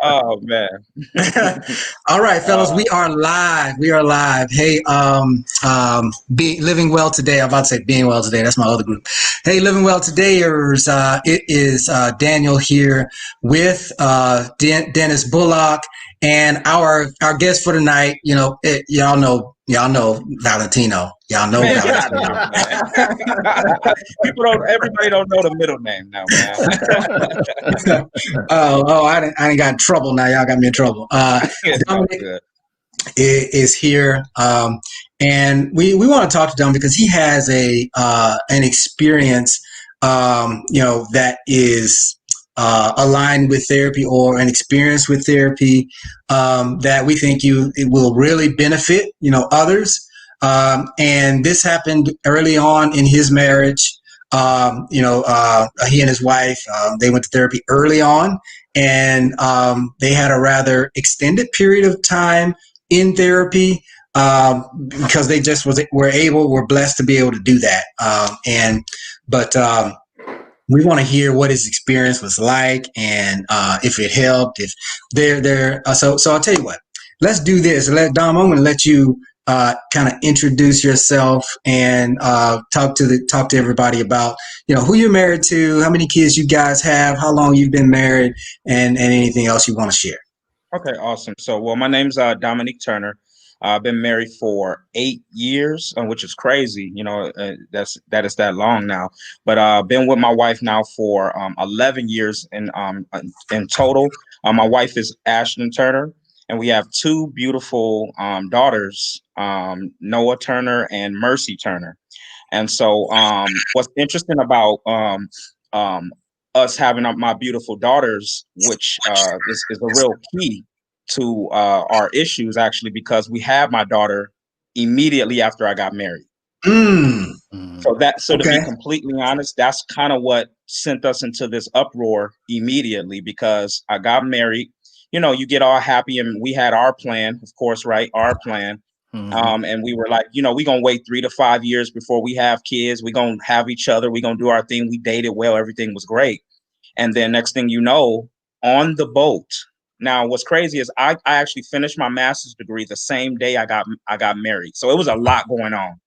Oh man. All right, fellas, uh, we are live. We are live. Hey, living well today. I'm about to say being well today. That's my other group. Hey, living well todayers. It is Daniel here with Dennis Bullock and our guest for tonight. You know, y'all know Valentino. Y'all know Man, get out of Valentino. here, man. Everybody don't know the middle name now, man. I didn't got in trouble now. Y'all got me in trouble. It's all Dominic good. is here, and we want to talk to Dom because he has an experience, that is aligned with therapy or an experience with therapy that we think it will really benefit others. And this happened early on in his marriage. He and his wife they went to therapy early on, and they had a rather extended period of time in therapy because they just were blessed to be able to do that. But we want to hear what his experience was like and if it helped. If they're so I'll tell you what. Let's do this. Dom, I'm going to let you kind of introduce yourself and talk to everybody about who you're married to, how many kids you guys have, how long you've been married, and anything else you want to share. Okay, awesome. So, well, my name's Dominique Turner. I've been married for 8 years, which is crazy. That is that long now. But been with my wife now for 11 years in total. My wife is Ashton Turner, and we have two beautiful daughters, Noah Turner and Mercy Turner. And so, what's interesting about um, us having my beautiful daughters, which is a real key to our issues, actually, because we had my daughter immediately after I got married. Mm. So to be Okay. completely honest, that's kind of what sent us into this uproar immediately because I got married. You get all happy, and we had our plan, of course, right? Our plan. And we were like, we're going to wait 3 to 5 years before we have kids. We're going to have each other. We're going to do our thing. We dated well. Everything was great. And then next thing you know, on the boat. Now, what's crazy is I actually finished my master's degree the same day I got married. So it was a lot going on.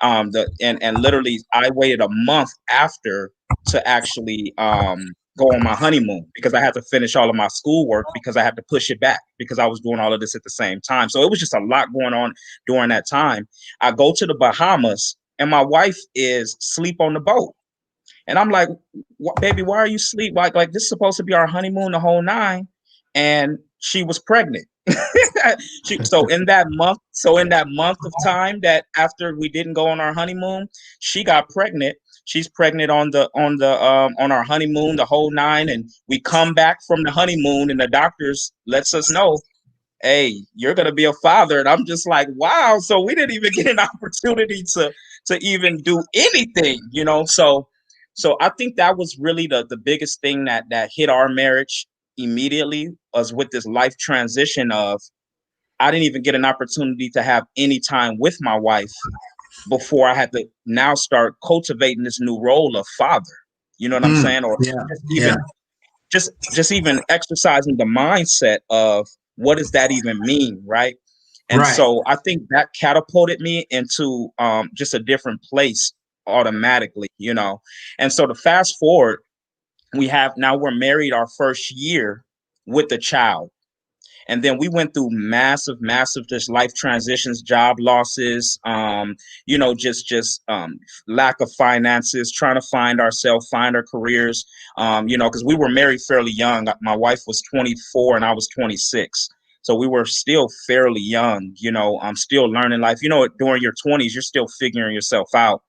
And literally I waited a month after to actually go on my honeymoon because I had to finish all of my schoolwork because I had to push it back because I was doing all of this at the same time. So it was just a lot going on during that time. I go to the Bahamas and my wife is asleep on the boat. And I'm like, baby, why are you asleep? Like this is supposed to be our honeymoon, the whole nine. And she was pregnant. In that month of time that after we didn't go on our honeymoon, she got pregnant. She's pregnant on our honeymoon, the whole nine. And we come back from the honeymoon and the doctors lets us know, hey, you're gonna be a father. And I'm just like, wow. So we didn't even get an opportunity to even do anything. So I think that was really the biggest thing that hit our marriage immediately was with this life transition of I didn't even get an opportunity to have any time with my wife before I had to now start cultivating this new role of father. You know what I'm Mm. saying? Or Yeah. just Yeah. even just even exercising the mindset of what does that even mean, right? And Right. so I think that catapulted me into just a different place automatically. And so to fast forward, we're married our first year with a child. And then we went through massive just life transitions, job losses, just lack of finances, trying to find ourselves, find our careers, because we were married fairly young. My wife was 24 and I was 26. So we were still fairly young, I'm still learning life. During your 20s, you're still figuring yourself out.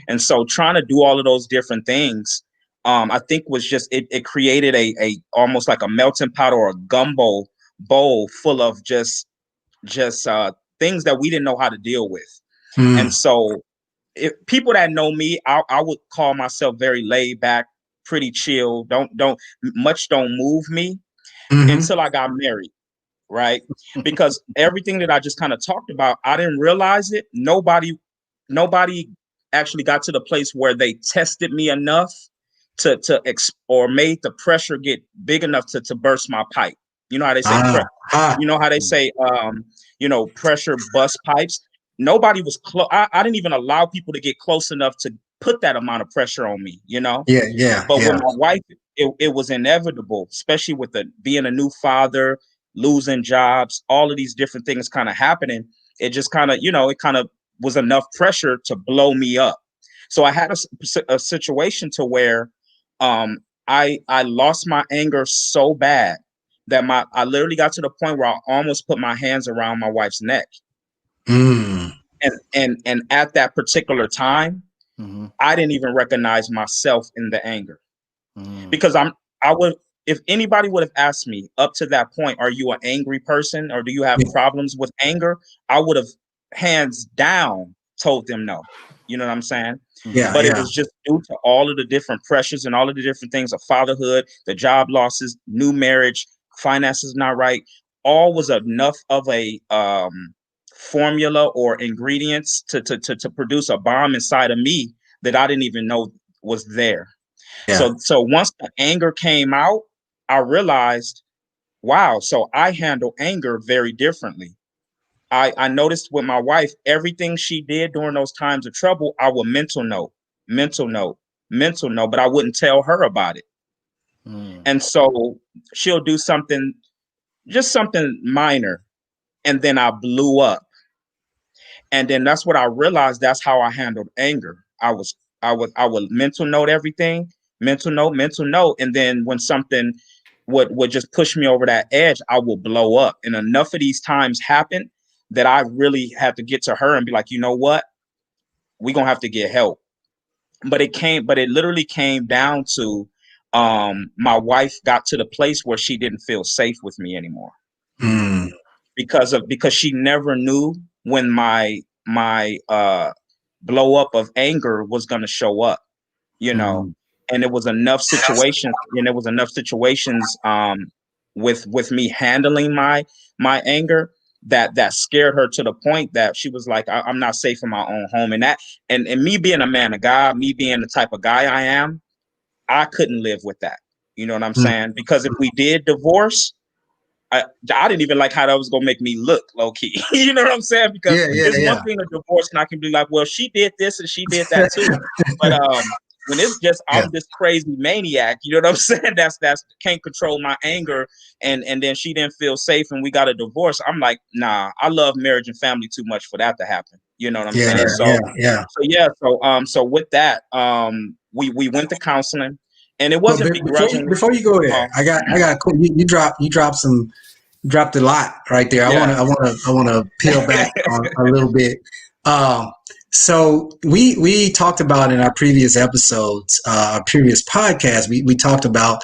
And so trying to do all of those different things, I think was just, it created a almost like a melting pot or a gumbo bowl full of just things that we didn't know how to deal with. Mm. And so if people that know me, I would call myself very laid back, pretty chill. Don't move me Mm-hmm. until I got married. Right. Because everything that I just kind of talked about, I didn't realize it. Nobody actually got to the place where they tested me enough or made the pressure get big enough to burst my pipe. You know how they say Ah. you know how they say pressure bust pipes. Nobody was close. I didn't even allow people to get close enough to put that amount of pressure on me, Yeah, yeah, but with yeah, my wife, it was inevitable, especially with being a new father, losing jobs, all of these different things kind of happening. It just kind of, it kind of was enough pressure to blow me up. So I had a situation to where I lost my anger so bad that I literally got to the point where I almost put my hands around my wife's neck. mm, And at that particular time, Mm-hmm. I didn't even recognize myself in the anger. Mm. Because I would, if anybody would have asked me up to that point, are you an angry person or do you have yeah, problems with anger? I would have hands down told them no. You know what I'm saying? Mm-hmm. yeah, But it yeah, was just due to all of the different pressures and all of the different things of fatherhood, the job losses, new marriage, finances not right. All was enough of a formula or ingredients to produce a bomb inside of me that I didn't even know was there. yeah, So once the anger came out, I realized, wow, so I handle anger very differently. I noticed with my wife, everything she did during those times of trouble, I would mental note, mental note, but I wouldn't tell her about it. Mm. And so she'll do something, just something minor, and then I blew up. And then that's what I realized. That's how I handled anger. I would mental note everything, mental note, and then when something would just push me over that edge, I will blow up. And enough of these times happened that I really had to get to her and be like, you know what, we're gonna have to get help. But it literally came down to my wife got to the place where she didn't feel safe with me anymore mm, because she never knew when my blow up of anger was going to show up, you know. Mm-hmm. And it was enough situations with me handling my anger that scared her to the point that she was like, I'm not safe in my own home. And me being a man of God, me being the type of guy I am, I couldn't live with that. You know what I'm mm. saying? Because if we did divorce, I didn't even like how that was gonna make me look, low key. You know what I'm saying? Because Yeah, yeah, it's one yeah, thing to divorce, and I can be like, well, she did this and she did that too. But when it's just yeah, I'm this crazy maniac, you know what I'm saying? That's can't control my anger, and then she didn't feel safe, and we got a divorce. I'm like, nah, I love marriage and family too much for that to happen. You know what I'm yeah, saying? yeah, So yeah. so yeah, so with that, we went to counseling, and it But wasn't before you begrudgingly. before you go there, Oh, I got cool. You dropped a lot right there. yeah. I wanna peel back on a little bit. Um, so we talked about in our previous episodes, our previous podcast, we talked about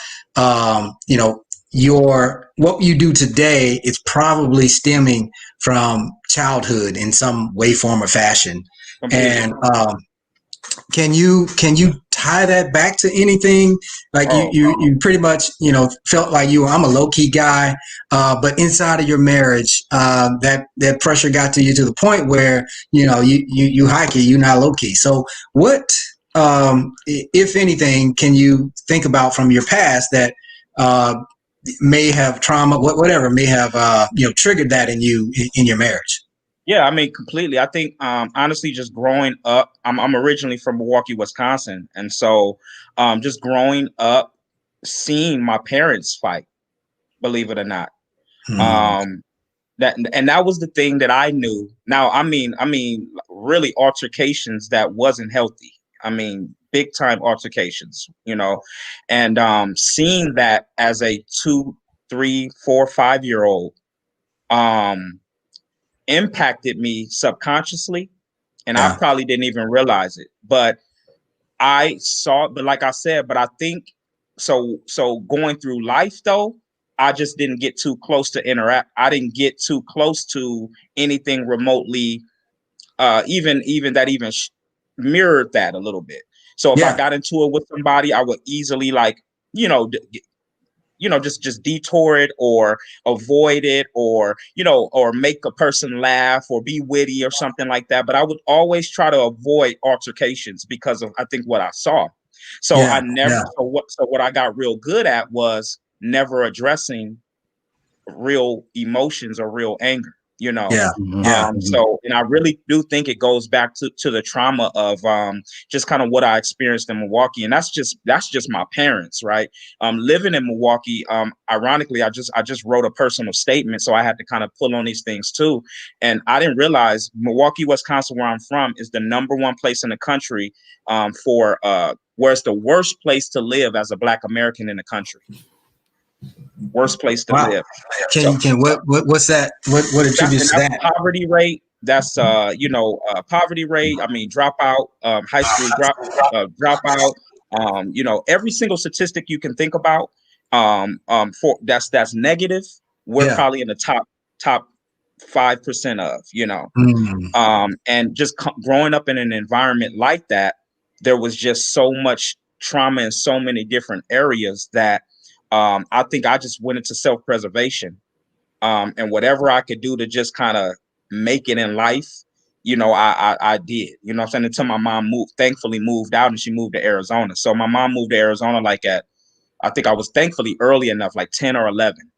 you know, your what you do today is probably stemming from childhood in some way, form, or fashion. Completely. And can you tie that back to anything? Like Oh, you pretty much felt like I'm a low key guy, but inside of your marriage, that pressure got to you to the point where you high key, you're not low key. So what, if anything, can you think about from your past that may have trauma, whatever may have triggered that in you in your marriage? yeah, I mean, completely. I think, honestly, just growing up, I'm originally from Milwaukee, Wisconsin. And so, just growing up, seeing my parents fight, believe it or not, Hmm. um, that was the thing that I knew. Now, I mean, really altercations that wasn't healthy. I mean, big time altercations, and seeing that as a 2, 3, 4, 5 year old, um, impacted me subconsciously, and I Yeah, probably didn't even realize it. But I saw, but like I said, but I think so going through life though, I just didn't get too close to interact. I didn't get too close to anything remotely, even that even mirrored that a little bit. So if I yeah, got into it with somebody, I would easily like, you know, just detour it or avoid it, or make a person laugh or be witty or something like that. But I would always try to avoid altercations because of, I think, what I saw. So Yeah, I never. yeah, So what I got real good at was never addressing real emotions or real anger, you know. yeah, Mhm. yeah. Mhm. So, and I really do think it goes back to the trauma of just kind of what I experienced in Milwaukee, and that's just my parents, right? Living in Milwaukee, ironically, I just wrote a personal statement, so I had to kind of pull on these things too, and I didn't realize Milwaukee, Wisconsin, where I'm from, is the #1 place in the country for where it's the worst place to live as a Black American in the country. Worst place to Wow. live. Can So you can what's that? What and attributes to that's that? poverty rate. That's poverty rate. I mean, dropout, high school dropout. Every single statistic you can think about. For that's negative. We're Yeah. probably in the top 5% of. Mm, And just growing up in an environment like that, there was just so much trauma in so many different areas that I think I just went into self-preservation, and whatever I could do to just kind of make it in life, I did. You know what I'm saying? Until my mom thankfully moved out, and she moved to Arizona. So my mom moved to Arizona I think I was thankfully early enough, like 10 or 11.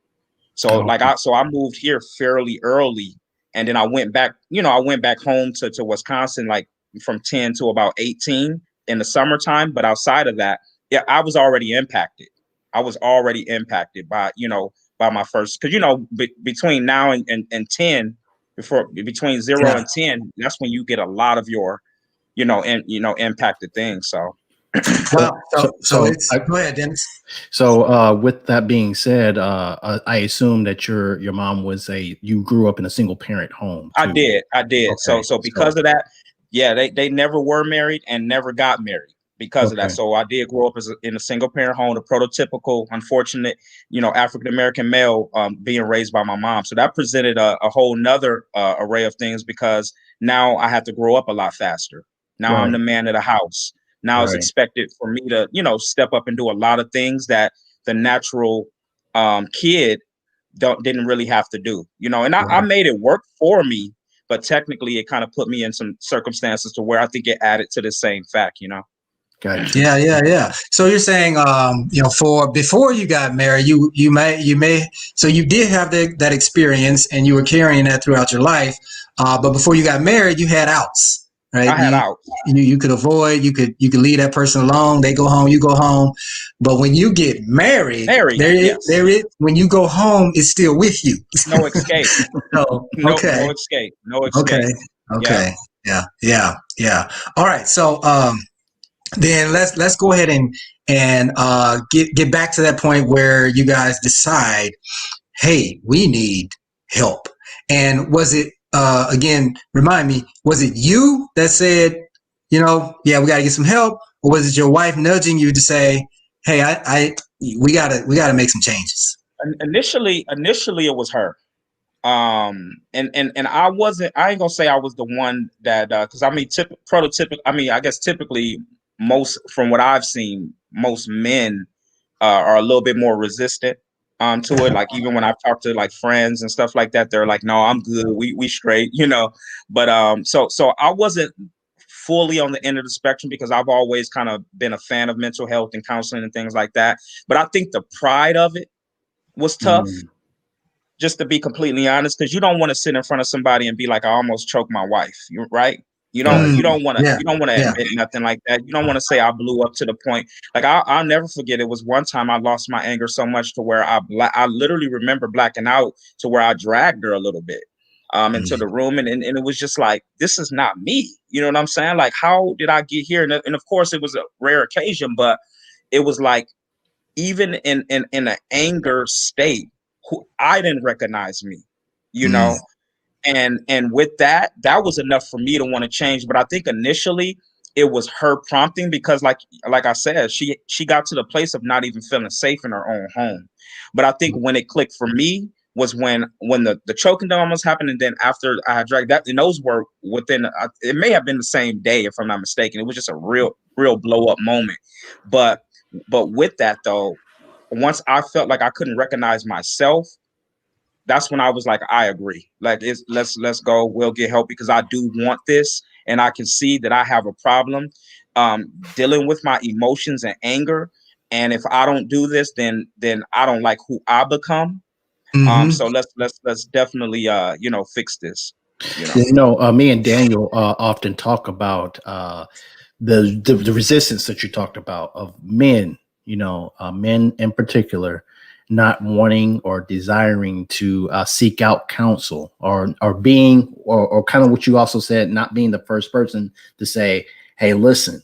So Okay. I moved here fairly early, and then I went back. I went back home to Wisconsin like from 10 to about 18 in the summertime. But outside of that, yeah, I was already impacted. I was already impacted by my first, because between now and 10, between 0 yeah. and 10, that's when you get a lot of your impacted things. So Wow. So, So so it's I, go ahead, Dennis. with that being said, I assume that your mom you grew up in a single parent home I too. did. I did. So Okay. so because So, of that, yeah, they never were married and never got married because of that. okay. So I did grow up in a single parent home, the prototypical unfortunate, African American male, being raised by my mom. So that presented a whole nother array of things, because now I had to grow up a lot faster. Now I'm the Right. man of the house. Now it's Right. expected for me to, step up and do a lot of things that the natural kid didn't really have to do, and I Right. made it work for me, but technically it kind of put me in some circumstances to where I think it added to the same fact. Gotcha. Yeah, yeah, yeah. So you're saying, for before you got married, you may, so you did have that experience, and you were carrying that throughout your life. But before you got married, you had outs, right? I had You out you could avoid, you could leave that person alone. They go home, you go home. But when you get married, married. Yes, there is when you go home, it's still with you. no escape. So No okay, escape. No okay, escape. Yeah. okay, yeah, yeah, yeah. All right, so then let's go ahead and get back to that point where you guys decide, hey, we need help. And was it again? Remind me, was it you that said, yeah, we got to get some help, or was it your wife nudging you to say, hey, we gotta make some changes? Initially it was her. And I ain't gonna say I was the one that, because I mean, prototypical. I mean, I guess typically, most from what I've seen, most men are a little bit more resistant to it. Like, even when I've talked to like friends and stuff like that, they're like, "No, I'm good. We straight." But so I wasn't fully on the end of the spectrum, because I've always kind of been a fan of mental health and counseling and things like that. But I think the pride of it was tough, Mm. just to be completely honest, because you don't want to sit in front of somebody and be like, I almost choked my wife. You right? You don't Right. you don't want to Yeah, you don't want to yeah. admit nothing like that. You don't want to say I blew up to the point. Like, I'll never forget. It was one time I lost my anger so much to where I literally remember blacking out to where I dragged her a little bit into the room, and it was just like, this is not me. You know what I'm saying? Like, how did I get here? And of course it was a rare occasion, but it was like, even in an anger state, I didn't recognize me, you Mm, know, and with that was enough for me to want to change. But I think initially it was her prompting, because like I said, she got to the place of not even feeling safe in her own home. But I think when it clicked for me was when the choking down almost happened, and then after I had dragged that, and those were within, it may have been the same day if I'm not mistaken. It was just a real blow up moment. But with that though, once I felt like I couldn't recognize myself, that's when I was like, I agree. Like, let's go. We'll get help, because I do want this, and I can see that I have a problem. dealing with my emotions and anger. And if I don't do this, then I don't like who I become. So let's definitely fix this. Me and Daniel often talk about the resistance that you talked about of men, men in particular, not wanting or desiring to seek out counsel, or being, or kind of what you also said, not being the first person to say, "Hey, listen,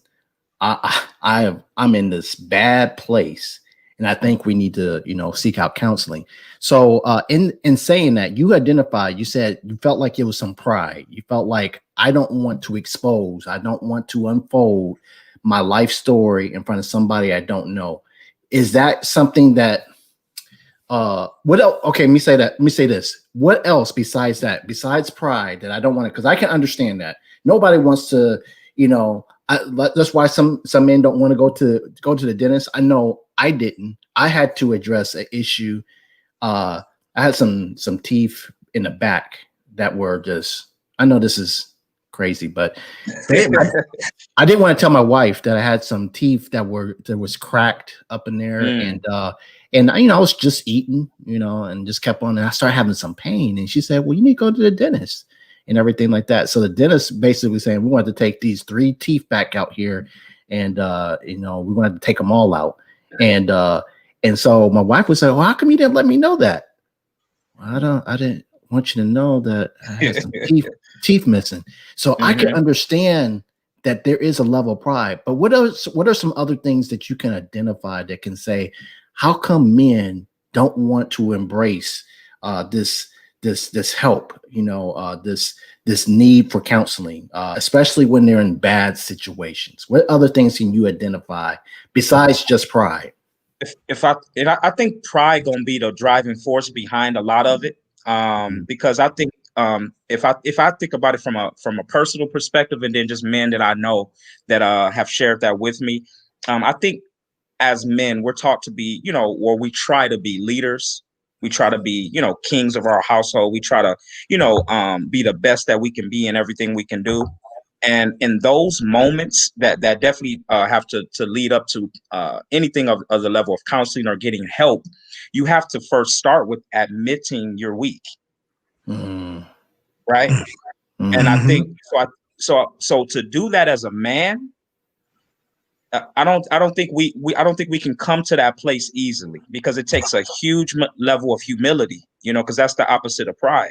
I'm in this bad place, and I think we need to, seek out counseling." So, in saying that, you said you felt like it was some pride. You felt like, I don't want to expose, I don't want to unfold my life story in front of somebody I don't know. Is that something that? What else? Okay, let me say this. What else besides that? Besides pride, that I don't want to, because I can understand that nobody wants to, that's why some men don't want to go to the dentist. I know I didn't. I had to address an issue. I had some teeth in the back that were just, I know this is crazy, but I didn't want to tell my wife that I had some teeth that was cracked up in there. And I was just eating, and just kept on, and I started having some pain. And she said, "Well, you need to go to the dentist," and everything like that. So the dentist basically saying, "We want to take these 3 teeth back out here, and we want to take them all out." And so my wife would say, "Well, how come you didn't let me know that?" "Well, I didn't want you to know that I had some teeth missing." So I can understand that there is a level of pride, but what are some other things that you can identify that can say, how come men don't want to embrace this help, this need for counseling, especially when they're in bad situations? What other things can you identify besides just pride? I think pride gonna be the driving force behind a lot of it, because I think, if I think about it from a personal perspective, and then just men that I know that have shared that with me, I think as men, we're taught to be, or we try to be leaders. We try to be, kings of our household. We try to, be the best that we can be in everything we can do. And in those moments that definitely have to lead up to anything of the level of counseling or getting help, you have to first start with admitting you're weak, right? And I think so to do that as a man, I don't think we can come to that place easily, because it takes a huge level of humility, because that's the opposite of pride.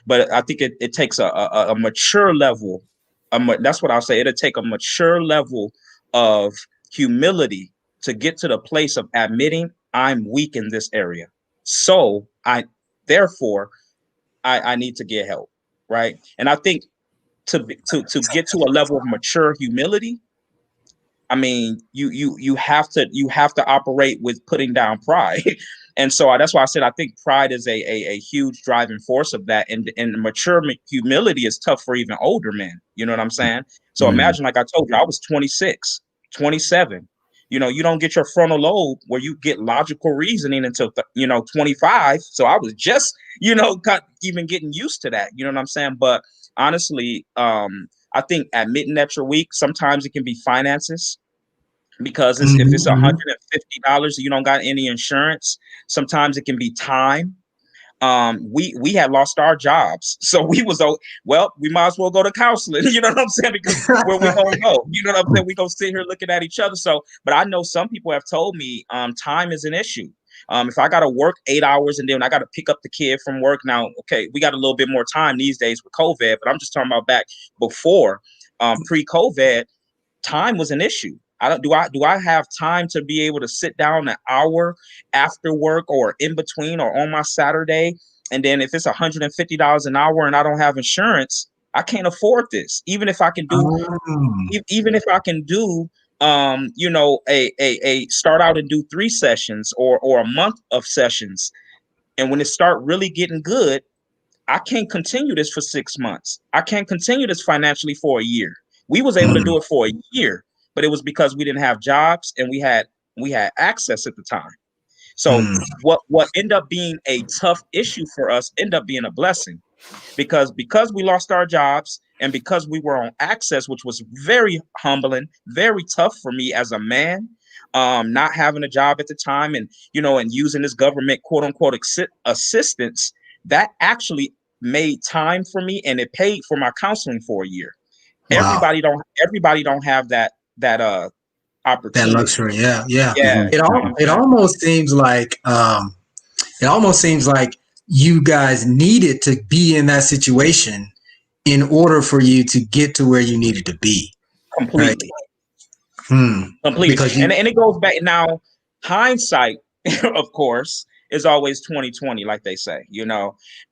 But I think it takes a mature level. That's what I'll say. It'll take a mature level of humility to get to the place of admitting I'm weak in this area. So therefore I need to get help, right? And I think to get to a level of mature humility, I mean, you have to operate with putting down pride. And so that's why I said I think pride is a huge driving force of that. And mature humility is tough for even older men. You know what I'm saying? So imagine, like I told you, I was 26, 27. You don't get your frontal lobe where you get logical reasoning until 25. So I was just, even getting used to that. You know what I'm saying? But honestly, I think admitting that you're weak, sometimes it can be finances, because if it's $150, you don't got any insurance. Sometimes it can be time. We had lost our jobs, so we might as well go to counseling. You know what I'm saying? Because where we gonna go? You know what I'm saying? We gonna sit here looking at each other. So, but I know some people have told me time is an issue. If I got to work 8 hours and then I got to pick up the kid from work, now, okay, we got a little bit more time these days with COVID, but I'm just talking about back before, pre-COVID, time was an issue. Do I have time to be able to sit down an hour after work or in between or on my Saturday? And then if it's $150 an hour and I don't have insurance, I can't afford this. Even if I can do, a start out and do 3 sessions or a month of sessions. And when it start really getting good, I can't continue this for 6 months. I can't continue this financially for a year. We was able to do it for a year, but it was because we didn't have jobs and we had access at the time. So what ended up being a tough issue for us ended up being a blessing, because we lost our jobs and because we were on access, which was very humbling, very tough for me as a man, not having a job at the time, and and using this government quote unquote assistance, that actually made time for me, and it paid for my counseling for a year. Wow. Everybody don't have that That opportunity. luxury. Yeah. Yeah. Yeah. It almost seems like you guys needed to be in that situation in order for you to get to where you needed to be. Right. Completely. Completely. Because And it goes back now, hindsight, of course, is always 2020, like they say,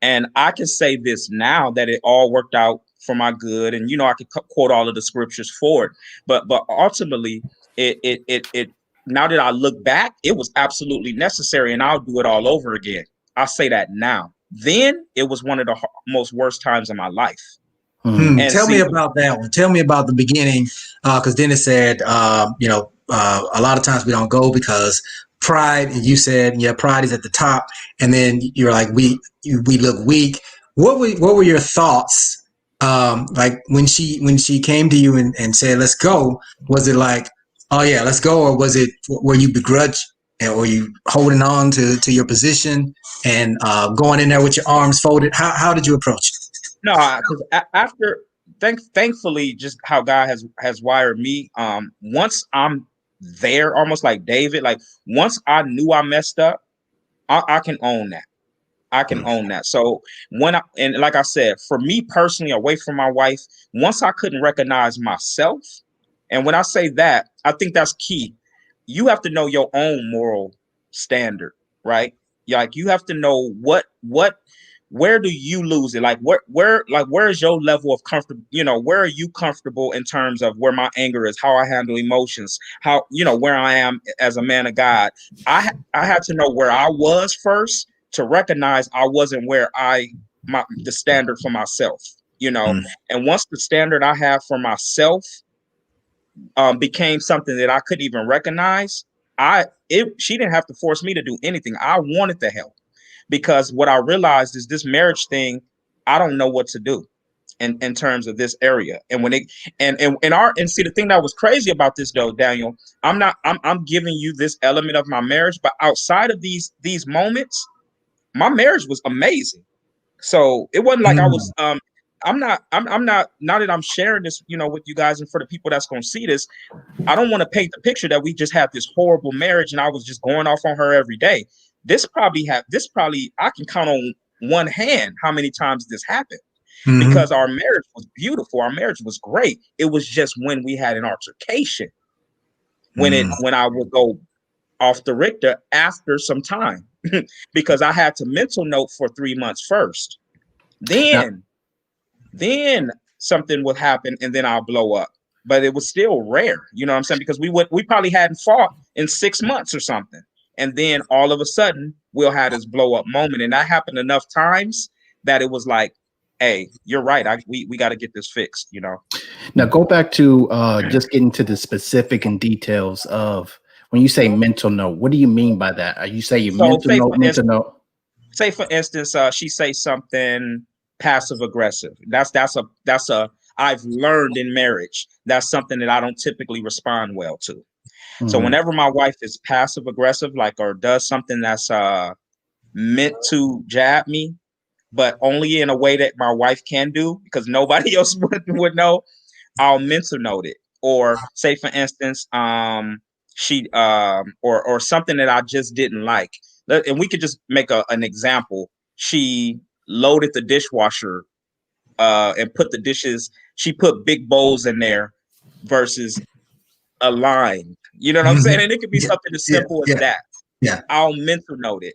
and I can say this now that it all worked out for my good. And, I could quote all of the scriptures for it, but ultimately it now that I look back, it was absolutely necessary, and I'll do it all over again. I'll say that now. Then it was one of the most worst times of my life. And tell me about that one. Tell me about the beginning, because then it said, a lot of times we don't go because pride. And you said, yeah, pride is at the top. And then you're like, we look weak. What were your thoughts? Like when she came to you and said, let's go, was it like, oh yeah, let's go? Or were you begrudged, or were you holding on to your position and going in there with your arms folded? How did you approach it? No, because after, thankfully, just how God has wired me. Once I'm there, almost like David, like once I knew I messed up, I can own that. I can own that. So and like I said, for me personally, away from my wife, once I couldn't recognize myself, and when I say that, I think that's key. You have to know your own moral standard, right? Like you have to know where do you lose it? Like where is your level of comfort? Where are you comfortable in terms of where my anger is, how I handle emotions, how, where I am as a man of God. I had to know where I was first to recognize I wasn't where the standard for myself, and once the standard I have for myself became something that I couldn't even recognize, she didn't have to force me to do anything. I wanted the help. Because what I realized is this marriage thing, I don't know what to do in terms of this area. And when and see, the thing that was crazy about this though, Daniel, I'm giving you this element of my marriage, but outside of these moments, my marriage was amazing. So it wasn't like I was I'm not now that I'm sharing this, with you guys and for the people that's going to see this, I don't want to paint the picture that we just had this horrible marriage and I was just going off on her every day. This probably I can count on one hand how many times this happened, because our marriage was beautiful. Our marriage was great. It was just when we had an altercation, when I would go off the Richter after some time, because I had to mental note for 3 months first. Then something would happen and then I'll blow up. But it was still rare, you know what I'm saying? Because we probably hadn't fought in 6 months or something. And then all of a sudden we'll have this blow up moment. And that happened enough times that it was like, hey, you're right. We got to get this fixed, Now go back to just getting to the specific and details of when you say mental note. What do you mean by that? Are you saying mental note? Say for instance, she say something passive aggressive. That's a I've learned in marriage. That's something that I don't typically respond well to. So whenever my wife is passive aggressive, or does something that's meant to jab me, but only in a way that my wife can do, because nobody else would know, I'll mental note it. Or say for instance, she or something that I just didn't like. And we could just make an example. She loaded the dishwasher and put the dishes. She put big bowls in there versus a line. You know what I'm saying? And it could be something as simple as that. Yeah. I'll mental note it.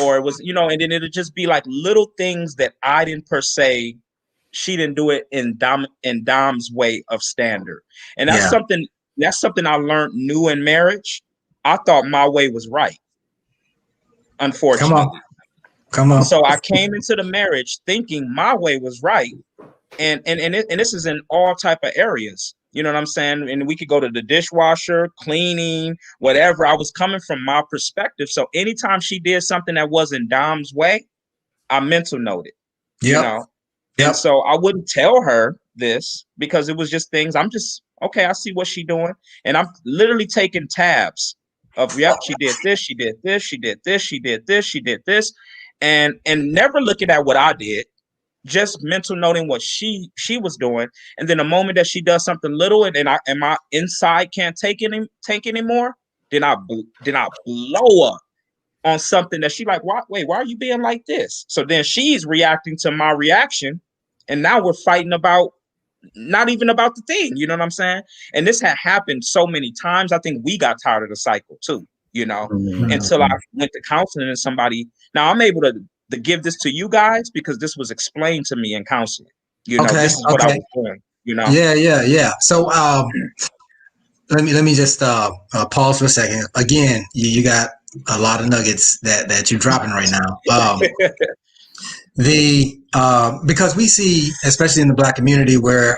Or it was, and then it'll just be like little things that I didn't per se. She didn't do it in Dom's way of standard. And that's something I learned new in marriage. I thought my way was right. Unfortunately. Come on. So I came into the marriage thinking my way was right. And this is in all type of areas. You know what I'm saying? And we could go to the dishwasher, cleaning, whatever. I was coming from my perspective. So anytime she did something that wasn't Dom's way, I mental noted, you Yep. know? And Yep. so I wouldn't tell her this because it was just things I'm just, okay, I see what she's doing. And I'm literally taking tabs of, yep, she did this, she did this, she did this, she did this, she did this. And never looking at what I did, just mental noting what she was doing. And then the moment that she does something little and my inside can't take anymore, then I blow up on something that she like, why are you being like this? So then she's reacting to my reaction. And now we're fighting about not even about the thing. You know what I'm saying? And this had happened so many times. I think we got tired of the cycle too, until I went to counseling and somebody, now I'm able to give this to you guys because this was explained to me in counseling. Okay. This is what I was doing, Yeah. So let me just pause for a second. Again, you got a lot of nuggets that you're dropping right now. Because we see, especially in the Black community, where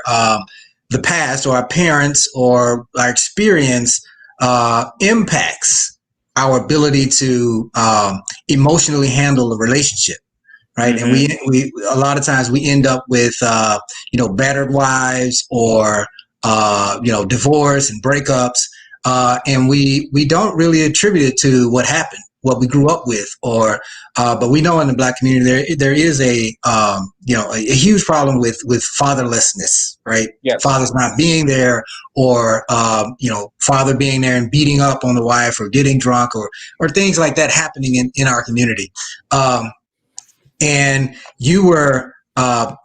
the past or our parents or our experience impacts our ability to emotionally handle a relationship, right? And we a lot of times we end up with battered wives or divorce and breakups, and we don't really attribute it to what happened, what we grew up with, or but we know in the Black community there is a huge problem with fatherlessness, right? Yes. Fathers not being there, or father being there and beating up on the wife or getting drunk or things like that happening in our community. And you were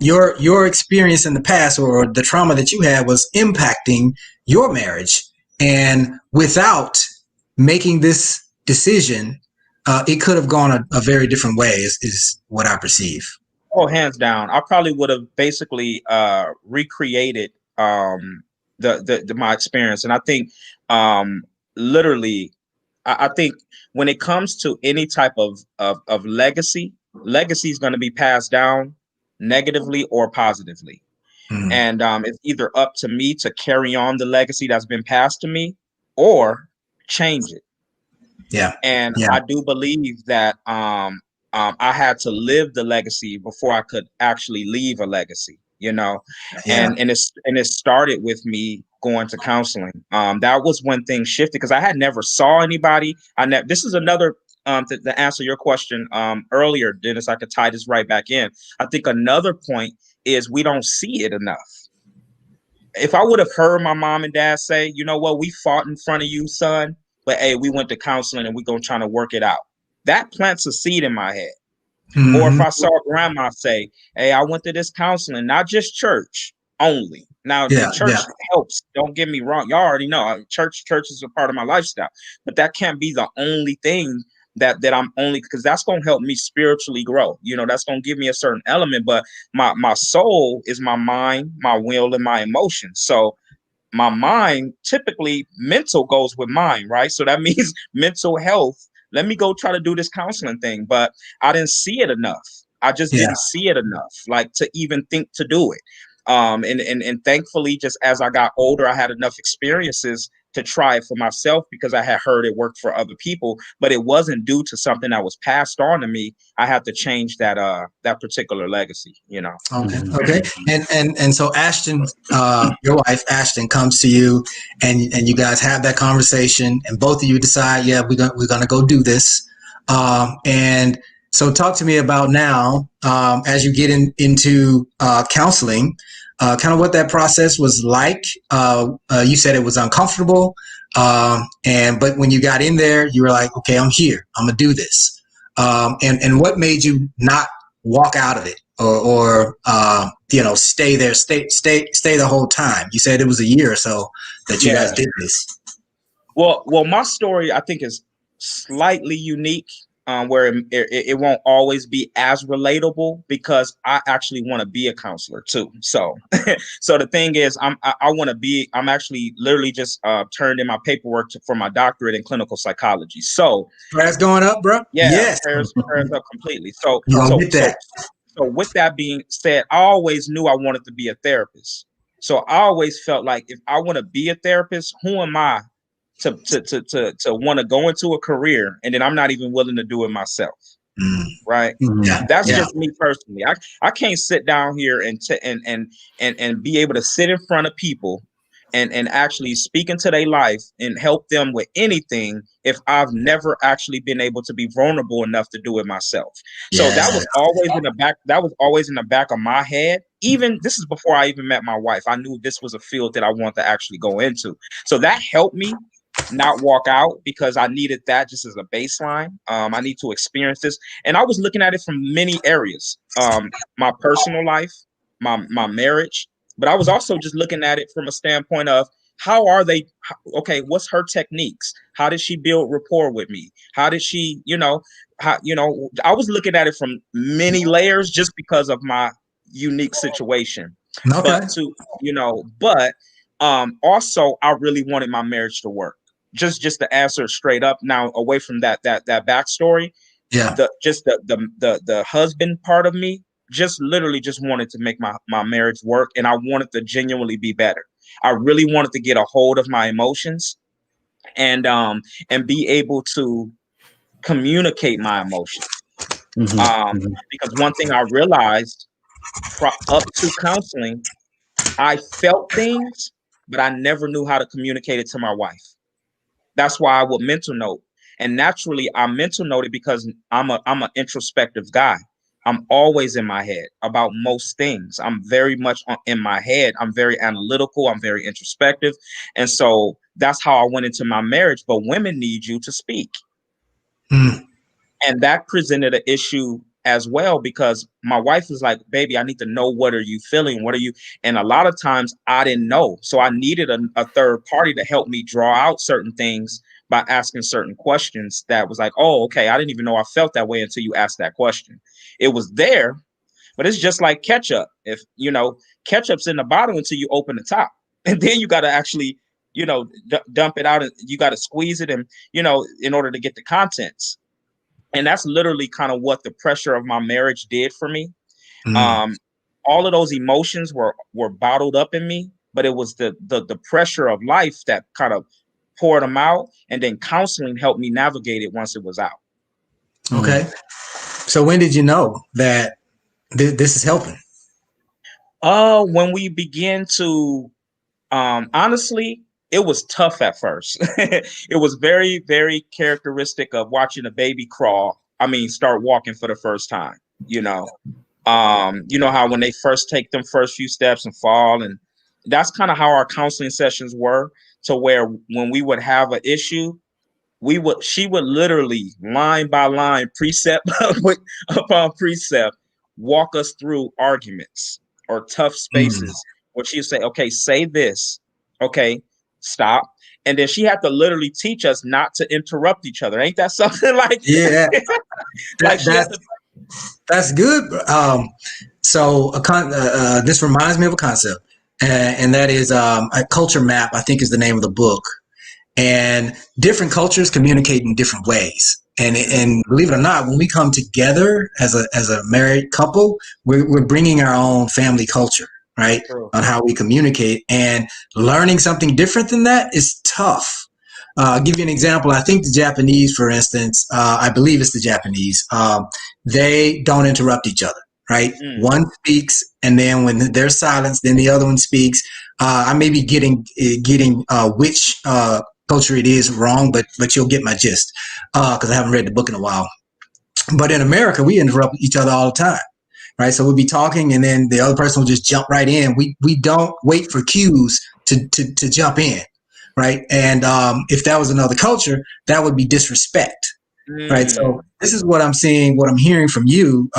your experience in the past or the trauma that you had was impacting your marriage, and without making this decision, it could have gone a very different way, is what I perceive. Oh, hands down. I probably would have basically recreated my experience. And I think literally, I think when it comes to any type of legacy is going to be passed down negatively or positively. And it's either up to me to carry on the legacy that's been passed to me or change it. Yeah. And I do believe that I had to live the legacy before I could actually leave a legacy, and it started with me going to counseling. That was when things shifted because I had never saw anybody. This is another to answer your question earlier, Dennis. I could tie this right back in. I think another point is we don't see it enough. If I would have heard my mom and dad say, you know what, we fought in front of you, son, but hey, we went to counseling and we're going to try to work it out. That plants a seed in my head. Or if I saw grandma say, hey, I went to this counseling, not just church only. Now, the church helps. Don't get me wrong. Y'all already know church is a part of my lifestyle, but that can't be the only thing that I'm only, because that's going to help me spiritually grow. That's going to give me a certain element, but my soul is my mind, my will, and my emotions. So my mind, typically mental goes with mind, right? So that means mental health. Let me go try to do this counseling thing, but I didn't see it enough. I just didn't see it enough, like to even think to do it. And thankfully, just as I got older, I had enough experiences to try it for myself because I had heard it worked for other people, but it wasn't due to something that was passed on to me. I had to change that particular legacy, Okay. And so Ashton, your wife Ashton, comes to you, and you guys have that conversation, and both of you decide, we're gonna go do this. And so talk to me about now, as you get into counseling, kind of what that process was like. You said it was uncomfortable, but when you got in there, you were like, okay, I'm here, I'm gonna do this. And what made you not walk out of it or stay there, stay the whole time? You said it was a year or so that you guys did this. Well, my story, I think, is slightly unique, where it won't always be as relatable because I actually want to be a counselor too. So, so the thing is, I'm actually literally just turned in my paperwork for my doctorate in clinical psychology. So prayers going up, bro. Yeah, yes. prayers up completely. So with that being said, I always knew I wanted to be a therapist. So I always felt like if I want to be a therapist, who am I to want to go into a career and then I'm not even willing to do it myself? Right. Yeah. That's Yeah. just me personally. I can't sit down here and be able to sit in front of people and actually speak into their life and help them with anything if I've never actually been able to be vulnerable enough to do it myself. So that Yeah. was always in the back. That was always in the back of my head. Even this is before I even met my wife. I knew this was a field that I wanted to actually go into. So that helped me not walk out because I needed that just as a baseline. I need to experience this. And I was looking at it from many areas. My personal life, my marriage, but I was also just looking at it from a standpoint of how are they okay, what's her techniques? How did she build rapport with me? How did she, I was looking at it from many layers just because of my unique situation. Okay. But also I really wanted my marriage to work. Just to answer straight up now, away from that backstory, Yeah. the husband part of me just literally just wanted to make my marriage work, and I wanted to genuinely be better. I really wanted to get a hold of my emotions and be able to communicate my emotions. Because one thing I realized up to counseling, I felt things, but I never knew how to communicate it to my wife. That's why I would mental note. And naturally, I mental noted because I'm an introspective guy. I'm always in my head about most things. I'm very much in my head. I'm very analytical. I'm very introspective. And so that's how I went into my marriage. But women need you to speak. Mm. And that presented an issue as well, because my wife was like, baby, I need to know, what are you feeling? What are you? And a lot of times I didn't know. So I needed a third party to help me draw out certain things by asking certain questions that was like, oh, okay, I didn't even know I felt that way until you asked that question. It was there, but it's just like ketchup. If ketchup's in the bottle until you open the top. And then you got to actually, dump it out, and you got to squeeze it and, in order to get the contents. And that's literally kind of what the pressure of my marriage did for me. All of those emotions were bottled up in me, but it was the pressure of life that kind of poured them out, and then counseling helped me navigate it once it was out. Okay. So when did you know that this is helping? When we begin to, honestly, it was tough at first. It was very, very characteristic of watching a baby start walking for the first time. You know how when they first take them first few steps and fall, and that's kind of how our counseling sessions were. To where when we would have an issue, she would literally line by line, precept upon precept, walk us through arguments or tough spaces where she'd say, okay, say this, okay, stop. And then she had to literally teach us not to interrupt each other. Ain't that something like Yeah. That's good. So this reminds me of a concept, and that is a culture map, I think is the name of the book. And different cultures communicate in different ways. And believe it or not, when we come together as a married couple, we're bringing our own family culture, right? True. On how we communicate, and learning something different than that is tough. I'll give you an example. I think the Japanese, for instance, I believe it's the Japanese, they don't interrupt each other, right? One speaks, and then when there's silence, then the other one speaks. I may be getting which culture it is wrong, but you'll get my gist, because I haven't read the book in a while. But in America, we interrupt each other all the time, right? So we'll be talking, and then the other person will just jump right in. We don't wait for cues to jump in, right? And if that was another culture, that would be disrespect, right? So this is what I'm seeing, what I'm hearing from you,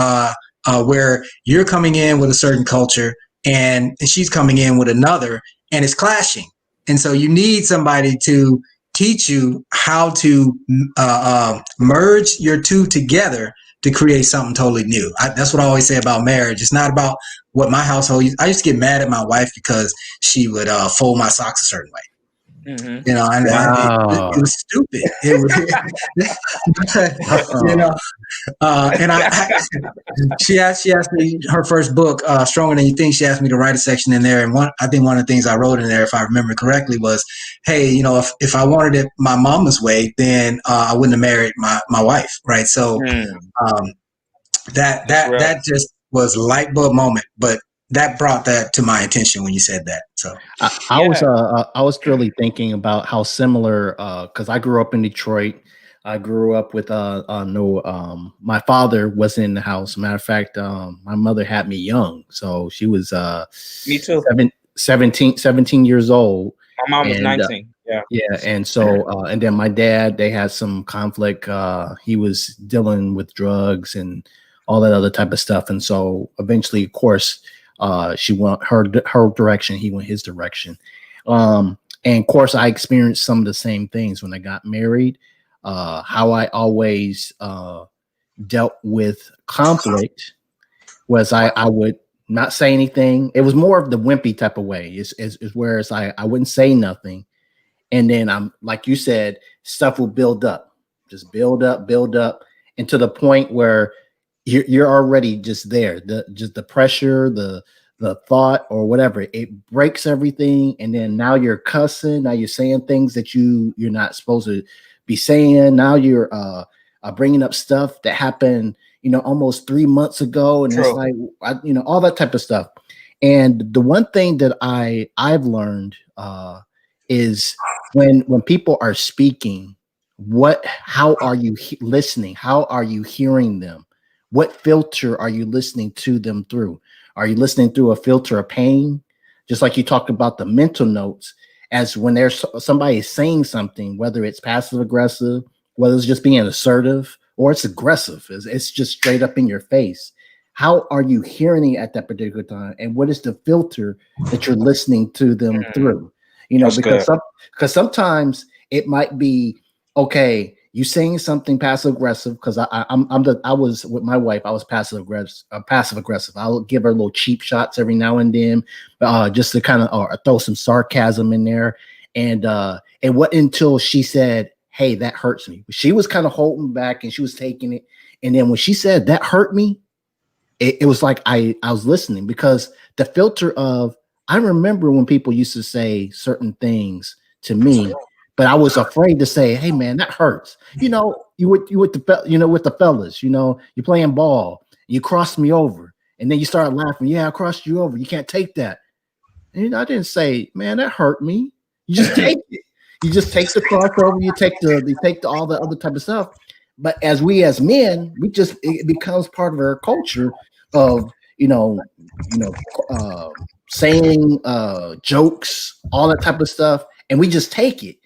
where you're coming in with a certain culture, and she's coming in with another, and it's clashing. And so you need somebody to teach you how to merge your two together to create something totally new. That's what I always say about marriage. It's not about what my household. I used to get mad at my wife because she would fold my socks a certain way. Mm-hmm. And it was stupid. It was, And she asked me her first book, Stronger Than You Think. She asked me to write a section in there, and I think one of the things I wrote in there, if I remember correctly, was, "Hey, if I wanted it my mama's way, then I wouldn't have married my wife, right?" So that just was light bulb moment, but that brought that to my attention when you said that. So I was really thinking about how similar, because I grew up in Detroit. I grew up with my father wasn't in the house. Matter of fact, my mother had me young, so she was me too. 17 years old. My mom was 19. Yeah, and so and then my dad, they had some conflict. He was dealing with drugs and all that other type of stuff, and so eventually, of course, she went her direction, he went his direction. And of course, I experienced some of the same things when I got married. How I always dealt with conflict was I would not say anything. It was more of the wimpy type of way. Is whereas I wouldn't say nothing, and then I'm like you said, stuff will build up, just build up, and to the point where you're already just there. The pressure, the thought or whatever, it breaks everything, and then now you're cussing. Now you're saying things that you're not supposed to be saying. Now you're bringing up stuff that happened, almost 3 months ago, and it's like, all that type of stuff. And the one thing that I've learned is when people are speaking, how are you listening? How are you hearing them? What filter are you listening to them through? Are you listening through a filter of pain? Just like you talked about the mental notes, as when there's somebody saying something, whether it's passive aggressive, whether it's just being assertive, or it's aggressive, it's just straight up in your face. How are you hearing it at that particular time? And what is the filter that you're listening to them through? Because sometimes it might be, okay, you saying something passive aggressive, because I was with my wife. I was passive aggressive. I'll give her little cheap shots every now and then, just to kind of throw some sarcasm in there. And it wasn't until she said, "Hey, that hurts me." She was kind of holding back and she was taking it. And then when she said that hurt me, it was like I was listening, because the filter of, I remember when people used to say certain things to me, but I was afraid to say, "Hey man, that hurts." You with the fellas, you're playing ball, you crossed me over, and then you start laughing. "Yeah, I crossed you over. You can't take that." And I didn't say, "Man, that hurt me." You just take it. You just take the crossover. You take all the other type of stuff. But as men, it becomes part of our culture of saying jokes, all that type of stuff, and we just take it.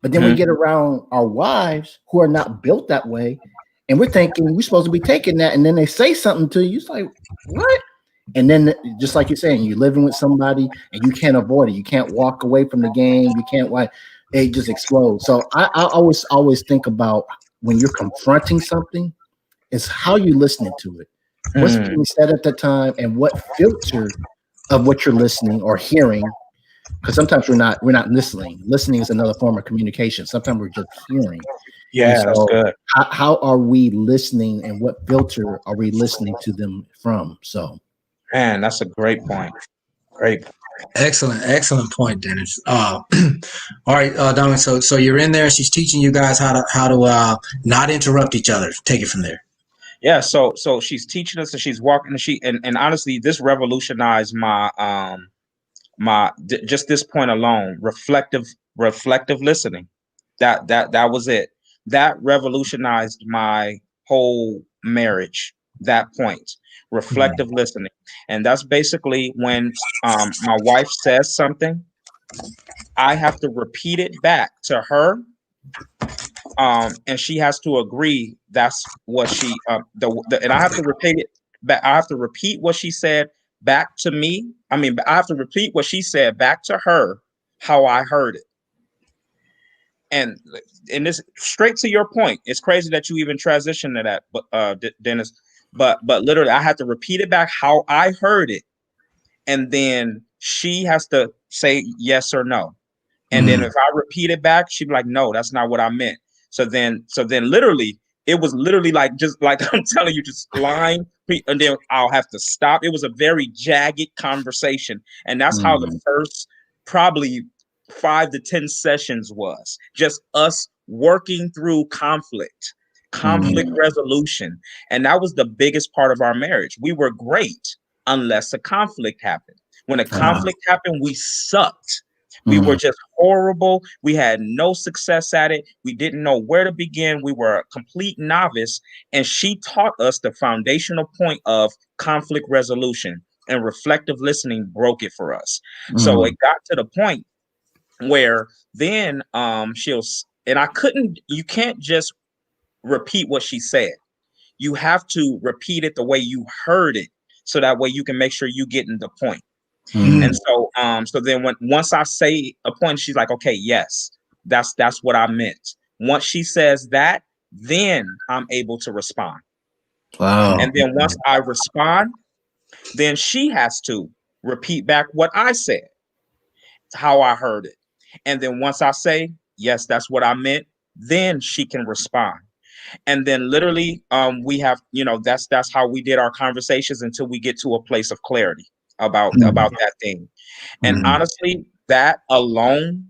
But then we get around our wives who are not built that way, and we're thinking we're supposed to be taking that, and then they say something to you. It's like, what? And then, just like you're saying, you're living with somebody and you can't avoid it. You can't walk away from the game. You can't. Why? It just explodes. So I always think about, when you're confronting something, is how you listening to it. What's being said at the time, and what filter of what you're listening or hearing. Because sometimes we're not listening. Listening is another form of communication. Sometimes we're just hearing. Yeah, so that's good. How are we listening, and what filter are we listening to them from? So, man, that's a great point. Great. Excellent point, Dennis. All right, Dominic. So you're in there. She's teaching you guys how to not interrupt each other. Take it from there. Yeah. So she's teaching us, and she's walking. And honestly, this revolutionized my just this point alone. Reflective listening. That was it. That revolutionized my whole marriage. That point. Reflective listening. And that's basically when my wife says something, I have to repeat it back to her, and she has to agree that's what she and I have to repeat it back. I have to repeat what she said back to me. I have to repeat what she said back to her, how I heard it. And this, straight to your point, it's crazy that you even transitioned to that, Dennis. But literally, I had to repeat it back how I heard it, and then she has to say yes or no. And then if I repeat it back, she'd be like, "No, that's not what I meant." So then literally, It was literally like, just like I'm telling you, just line, and then I'll have to stop. It was a very jagged conversation. And that's how the first probably 5 to 10 sessions was. Just us working through conflict resolution. And that was the biggest part of our marriage. We were great unless a conflict happened. When a conflict happened, we sucked. We were just horrible. We had no success at it. We didn't know where to begin. We were a complete novice. And she taught us the foundational point of conflict resolution, and reflective listening broke it for us. So it got to the point where then you can't just repeat what she said. You have to repeat it the way you heard it, so that way you can make sure you get in the point. And so then once I say a point, she's like, okay, yes, that's what I meant. Once she says that, then I'm able to respond. Wow. And then once I respond, then she has to repeat back what I said, how I heard it. And then once I say, yes, that's what I meant, then she can respond. And then literally, we have, that's how we did our conversations until we get to a place of clarity about that thing. And honestly, that alone,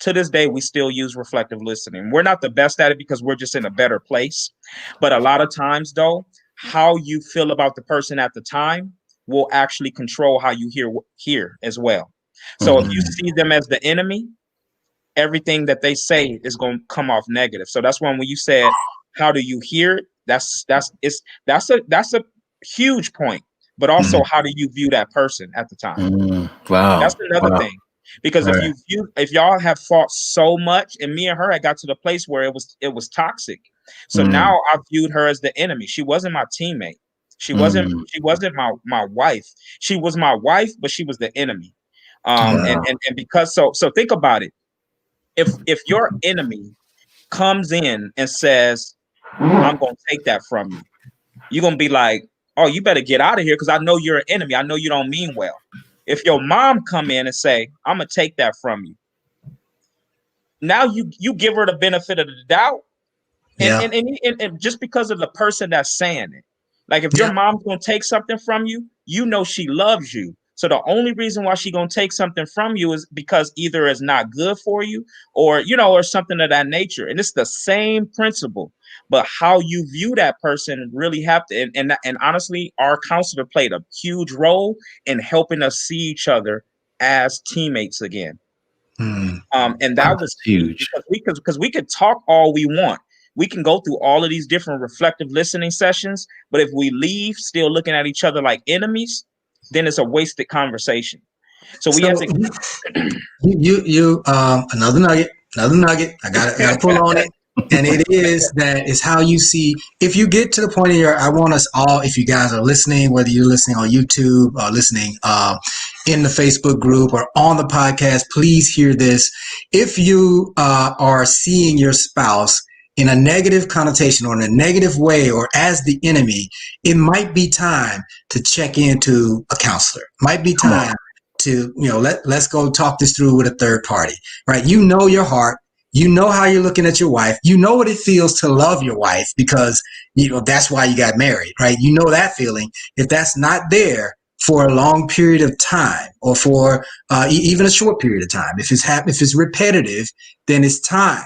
to this day, we still use reflective listening. We're not the best at it because we're just in a better place. But a lot of times, though, how you feel about the person at the time will actually control how you hear as well. So if you see them as the enemy, everything that they say is going to come off negative. So that's when you said, how do you hear it? That's a huge point. But also, how do you view that person at the time? Wow. That's another thing. Because if y'all have fought so much, and me and her had got to the place where it was toxic. So now I viewed her as the enemy. She wasn't my teammate. She wasn't my wife. She was my wife, but she was the enemy. And because so think about it. If your enemy comes in and says, I'm gonna take that from you, you're gonna be like, oh, you better get out of here, because I know you're an enemy. I know you don't mean well. If your mom come in and say, I'm gonna take that from you, now you give her the benefit of the doubt, and just because of the person that's saying it. Like if your mom's gonna take something from you, you know she loves you. So the only reason why she gonna take something from you is because either it's not good for you, or or something of that nature. And it's the same principle, but how you view that person really have to. And honestly, our counselor played a huge role in helping us see each other as teammates again. And that was huge, because we could talk all we want. We can go through all of these different reflective listening sessions, but if we leave still looking at each other like enemies, then it's a wasted conversation. So we have to. Another nugget. I gotta pull on it. And it is how you see, if you get to the point of I want us all, if you guys are listening, whether you're listening on YouTube or listening in the Facebook group or on the podcast, please hear this. If you are seeing your spouse in a negative connotation or in a negative way or as the enemy, it might be time to check into a counselor. Might be time to, let's go talk this through with a third party, right? You know your heart. You know how you're looking at your wife. You know what it feels to love your wife, because, that's why you got married, right? You know that feeling. If that's not there for a long period of time, or for even a short period of time, if it's repetitive, then it's time,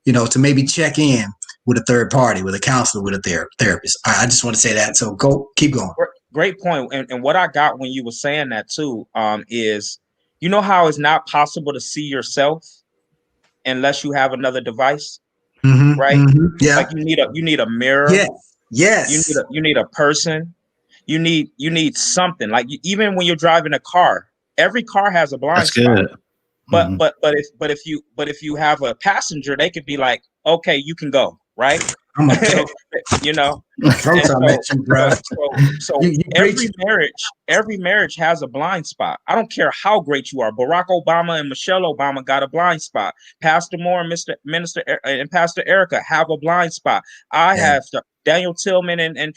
to maybe check in with a third party, with a counselor, with a therapist. I just want to say that. So keep going. Great point. And what I got when you were saying that too, is, how it's not possible to see yourself unless you have another device, right? Yeah. Like you need a mirror. Yes. You need a person. You need something. Like even when you're driving a car, every car has a blind spot. Good. But if you have a passenger, they could be like, okay, you can go, right? So every marriage has a blind spot. I don't care how great you are. Barack Obama and Michelle Obama got a blind spot. Pastor Moore and and Pastor Erica have a blind spot. I have Daniel Tillman and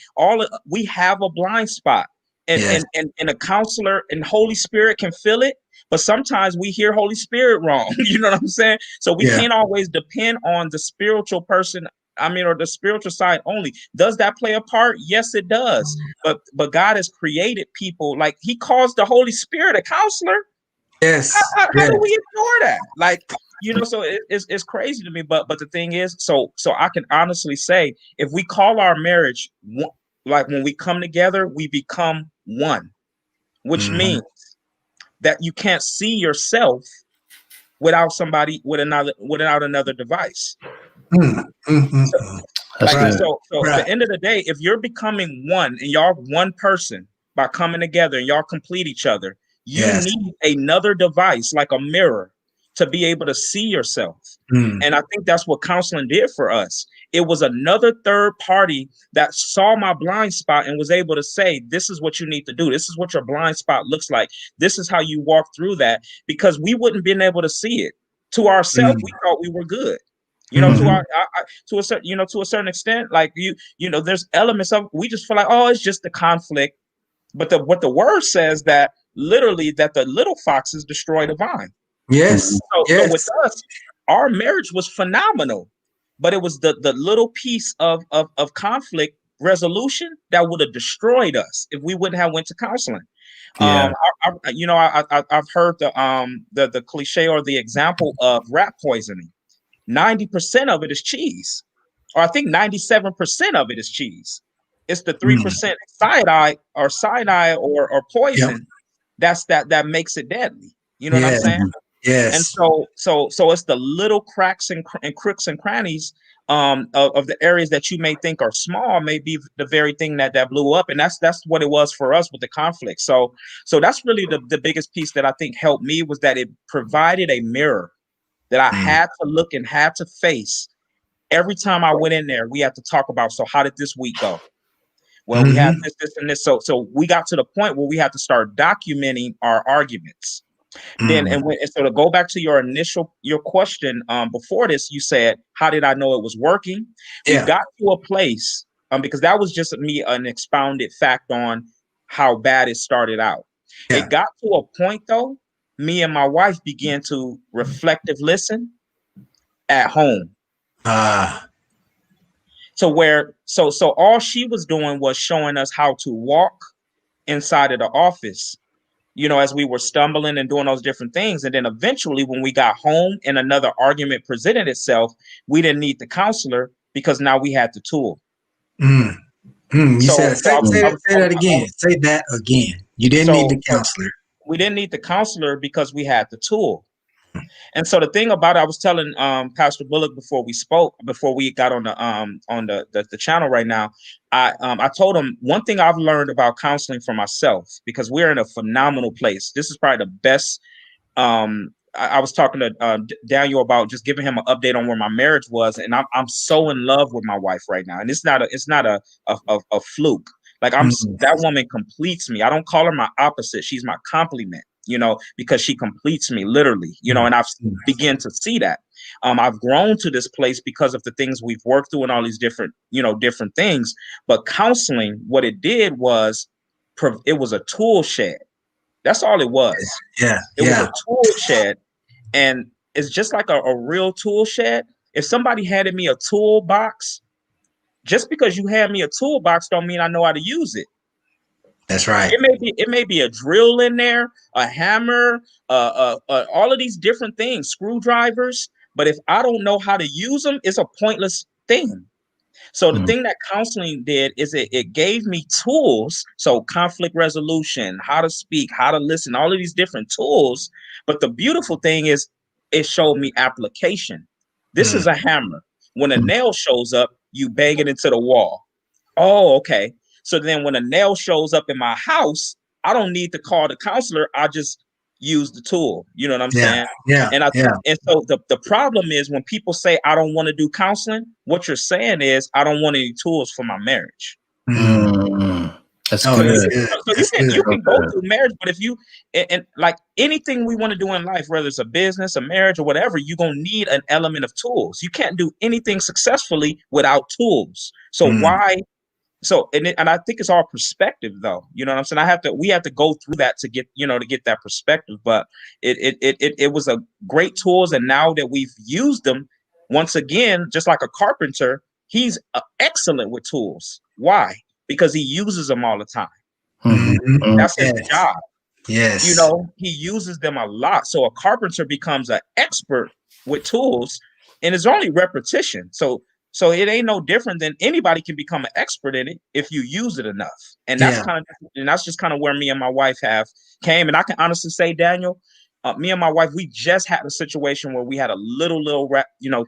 we have a blind spot. And a counselor and Holy Spirit can feel it, but sometimes we hear Holy Spirit wrong. You know what I'm saying? So we can't always depend on the spiritual person or the spiritual side only. Does that play a part? Yes, it does. But God has created people, like he calls the Holy Spirit a counselor. Yes. How do we ignore that? Like, so it's crazy to me. But the thing is, so I can honestly say, if we call our marriage one, like when we come together, we become one, which means that you can't see yourself without somebody without another device. So, That's like, good. so at the end of the day, if you're becoming one and y'all one person by coming together and y'all complete each other, you need another device like a mirror to be able to see yourself. And I think that's what counseling did for us. It was another third party that saw my blind spot and was able to say, this is what you need to do. This is what your blind spot looks like. This is how you walk through that, because we wouldn't been able to see it. To ourselves, we thought we were good. To a certain extent, like there's elements of, we just feel like, oh, it's just the conflict. But what the word says, that literally that the little foxes destroy the vine. Yes. So with us, our marriage was phenomenal, but it was the little piece of conflict resolution that would have destroyed us if we wouldn't have went to counseling. Yeah. I've heard the cliche or the example of rat poisoning. 90% of it is cheese, or I think 97% of it is cheese. It's the 3% cyanide or poison that makes it deadly. You know what I'm saying? Yes. And so it's the little cracks and crooks and crannies of the areas that you may think are small, may be the very thing that blew up. And that's what it was for us with the conflict. So that's really the biggest piece that I think helped me, was that it provided a mirror that I had to look and had to face. Every time I went in there, we had to talk about, so how did this week go? Well, we had this, and this. So we got to the point where we had to start documenting our arguments. Then, and so to go back to your question before this, you said, how did I know it was working? We got to a place, because that was just an expounded fact on how bad it started out. It got to a point, though, me and my wife began to reflective listen at home. So all she was doing was showing us how to walk inside of the office, as we were stumbling and doing those different things. And then eventually when we got home and another argument presented itself, we didn't need the counselor, because now we had the tool. You said, say that again. Say that again. You didn't need the counselor. We didn't need the counselor because we had the tool. And so the thing about it, I was telling Pastor Bullock before we got on the channel right now, I told him one thing I've learned about counseling for myself, because we're in a phenomenal place. This is probably the best. I was talking to Daniel about just giving him an update on where my marriage was, and I'm so in love with my wife right now, and it's not a fluke. Like that woman completes me. I don't call her my opposite; she's my complement. Because she completes me literally. And I've begun to see that. I've grown to this place because of the things we've worked through and all these different things. But counseling, what it did was, it was a tool shed. That's all it was. It was a tool shed. And it's just like a real tool shed. If somebody handed me a toolbox, just because you hand me a toolbox don't mean I know how to use it. That's right. It may be a drill in there, a hammer, all of these different things, screwdrivers. But if I don't know how to use them, it's a pointless thing. So the thing that counseling did is it gave me tools. So conflict resolution, how to speak, how to listen, all of these different tools. But the beautiful thing is it showed me application. This is a hammer. When a nail shows up, you bang it into the wall. Oh, okay. So then when a nail shows up in my house, I don't need to call the counselor. I just use the tool. You know what I'm saying? Yeah. And so the problem is when people say, I don't want to do counseling, what you're saying is, I don't want any tools for my marriage. That's good. So you can go through marriage, but if you, and like anything we want to do in life, whether it's a business, a marriage, or whatever, you're going to need an element of tools. You can't do anything successfully without tools. So why? So, and I think it's all perspective, though. You know what I'm saying? We have to go through that to get that perspective. But it was a great tools. And now that we've used them, once again, just like a carpenter, he's excellent with tools. Why? Because he uses them all the time. Mm-hmm. That's his job. Yes. You know, he uses them a lot. So a carpenter becomes an expert with tools, and it's only repetition. So it ain't no different than anybody can become an expert in it if you use it enough. And that's just kind of where me and my wife have came. And I can honestly say, Daniel, me and my wife, we just had a situation where we had a little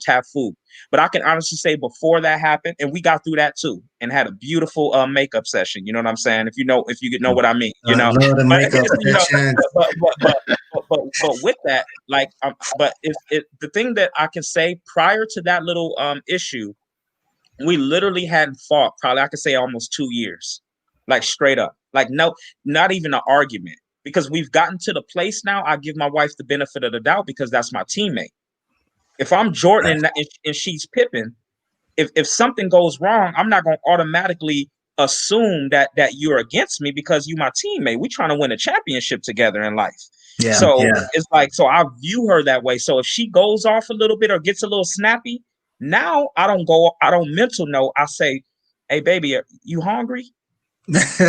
tafu. But I can honestly say before that happened, and we got through that too, and had a beautiful makeup session. You know what I'm saying? If you know what I mean, you know. I love the makeup session. But with that, like, but the thing that I can say prior to that little issue, we literally hadn't fought probably I could say almost 2 years, like straight up, like no, not even an argument. Because we've gotten to the place now, I give my wife the benefit of the doubt because that's my teammate. If I'm Jordan and she's Pippen, if something goes wrong, I'm not going to automatically assume that you're against me because you're my teammate. We're trying to win a championship together in life. It's like, so I view her that way. So if she goes off a little bit or gets a little snappy, now I don't mental note. I say, hey, baby, are you hungry? Because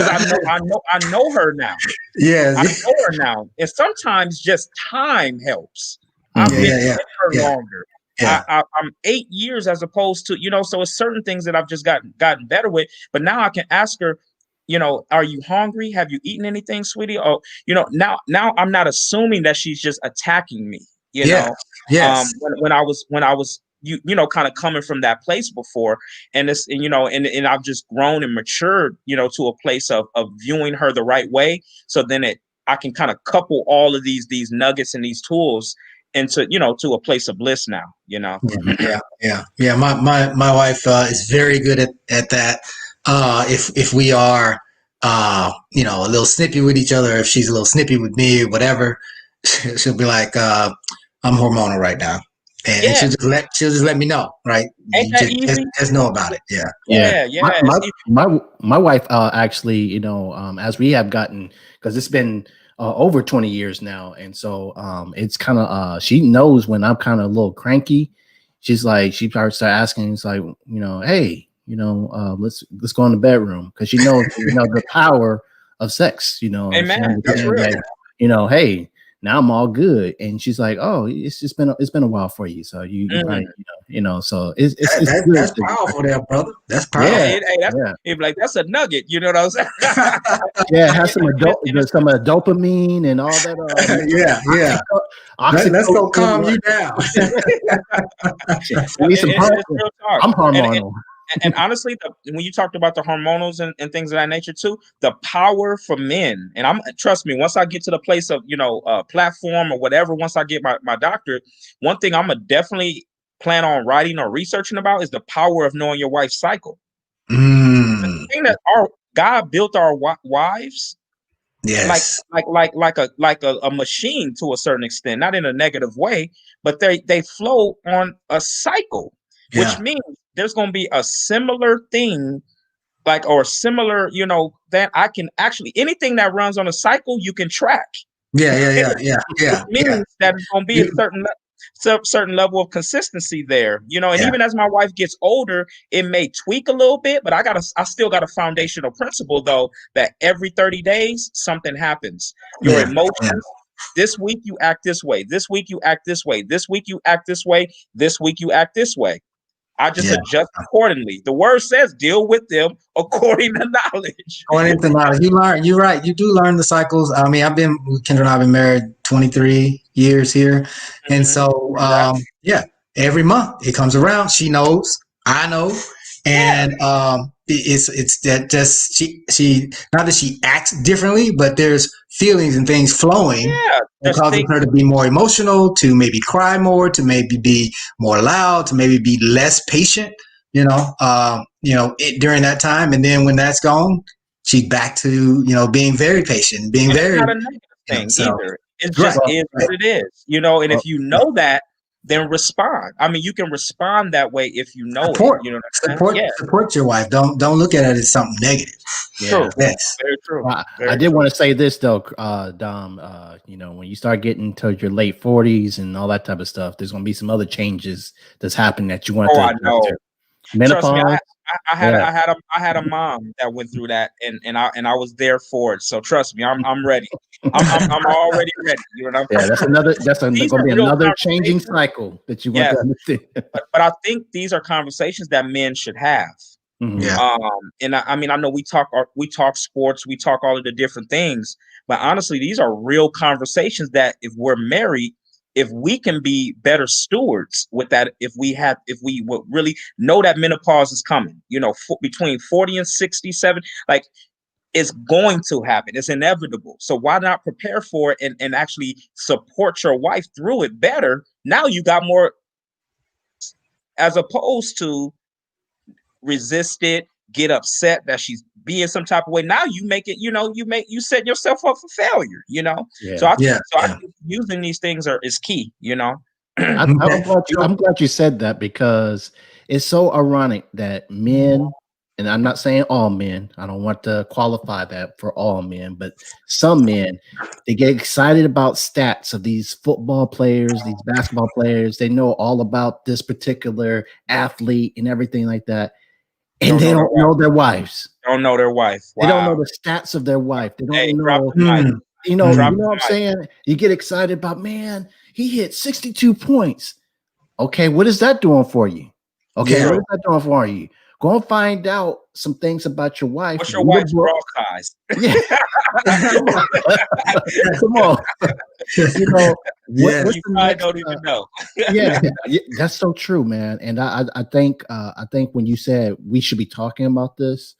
I know her now. Yes, I know her now, and sometimes just time helps. I've been with her longer. I'm 8 years as opposed to so it's certain things that I've just gotten better with. But now I can ask her, are you hungry? Have you eaten anything, sweetie? Oh, now I'm not assuming that she's just attacking me. Yes. When I was kind of coming from that place before, and this, and I've just grown and matured, to a place of viewing her the right way. So then I can kind of couple all of these nuggets and these tools into, to a place of bliss now, Yeah. My wife is very good at that. If we are, a little snippy with each other, if she's a little snippy with me, whatever, she'll be like, I'm hormonal right now. And she'll just let me know, right? Ain't that easy? Just know about it. Yeah. My wife actually, as we have gotten, because it's been over 20 years now, and so it's kind of she knows when I'm kind of a little cranky. She's like, she starts asking, it's like, hey, let's go in the bedroom, because she knows the power of sex. Amen. That's real. Hey, now I'm all good. And she's like, oh, it's been a while for you. So you probably, so that's powerful there, brother. That's powerful. That's a nugget. You know what I'm saying? Yeah, it has some dopamine and all that. Let's go calm you down. I'm hormonal. And honestly, when you talked about the hormonals and things of that nature too, the power for men, and trust me, once I get to the place of, platform or whatever, once I get my doctorate, one thing I'm gonna definitely plan on writing or researching about is the power of knowing your wife's cycle. The thing that God built our wives, yes, like a machine to a certain extent, not in a negative way, but they flow on a cycle, which means there's going to be a similar thing, or similar, that I can actually, anything that runs on a cycle, you can track. Yeah. It means that it's going to be a certain level of consistency there, and even as my wife gets older, it may tweak a little bit, but I still got a foundational principle though, that every 30 days, something happens. Your emotions, this week you act this way, this week you act this way, this week you act this way, this week you act this way. I just adjust accordingly. The word says, deal with them according to knowledge. According to knowledge. You learn, you're right. You do learn the cycles. I mean, Kendra and I have been married 23 years here. And so, every month it comes around. She knows, I know. And it's that just she not that she acts differently, but there's feelings and things flowing that causes her to be more emotional, to maybe cry more, to maybe be more loud, to maybe be less patient, during that time. And then when that's gone, she's back to, being very patient, being very not a negative thing either. It just is what it is, and if you know that, then respond. I mean, you can respond that way if you know Support, it. You know what I'm saying? Yeah. support your wife. Don't look at it as something negative. True. Yes. Very true. Well, Very I did true. want to say this though, Dom. You know, when you start getting to your late 40s and all that type of stuff, there's going to be some other changes that's happening that you want to. I know. Menopause. Trust me, I had a mom that went through that, and I was there for it. So trust me, I'm ready. I'm already ready. You know what I'm saying? That's going to be another changing cycle that you want to understand. But I think these are conversations that men should have. Mm-hmm. Yeah. And I mean, I know we talk sports, we talk all of the different things, but honestly, these are real conversations that if we're married, if we can be better stewards with that, if we would really know that menopause is coming, you know, between 40 and 67, like it's going to happen. It's inevitable. So why not prepare for it and actually support your wife through it better? Now you got more, as opposed to resist it, get upset that she's being some type of way. Now you make it, you set yourself up for failure, Yeah. So I think using these things is key, I'm glad you said that, because it's so ironic that men, and I'm not saying all men, I don't want to qualify that for all men, but some men, they get excited about stats of these football players, these basketball players. They know all about this particular athlete and everything like that. And they don't know their wives. Don't know their wife. Wow. They don't know the stats of their wife. They don't know. You know what I'm saying? You get excited about, man, he hit 62 points. Okay, what is that doing for you? Okay, what is that doing for you? Go and find out some things about your wife. What's your wife's bra size? Yeah. Come on. You know, you probably don't even know. Yeah, that's so true, man. And I think when you said we should be talking about this,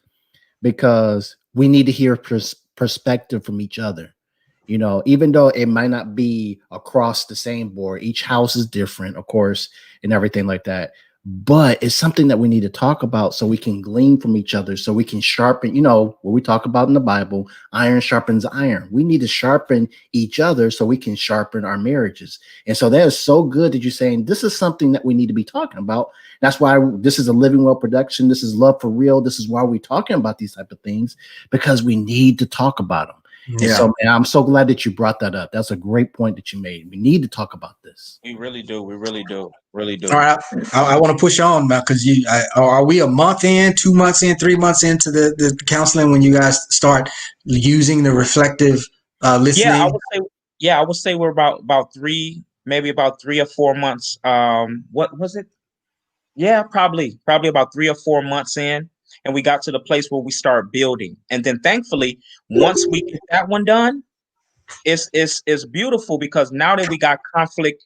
because we need to hear perspective from each other. You know, even though it might not be across the same board, each house is different, of course, and everything like that. But it's something that we need to talk about so we can glean from each other, so we can sharpen, what we talk about in the Bible, iron sharpens iron. We need to sharpen each other so we can sharpen our marriages. And so that is so good that you're saying this is something that we need to be talking about. That's why this is a Living Well production. This is Love for Real. This is why we're talking about these type of things, because we need to talk about them. Yeah. And so, man, I'm so glad that you brought that up. That's a great point that you made. We need to talk about this. We really do. We really do. Really do. All right. I want to push on, because are we a month in, 2 months in, 3 months into the counseling when you guys start using the reflective listening? I would say we're about 3, maybe about 3 or 4 months. What was it? Yeah, probably about 3 or 4 months in. And we got to the place where we start building. And then thankfully, once we get that one done, it's beautiful, because now that we got conflict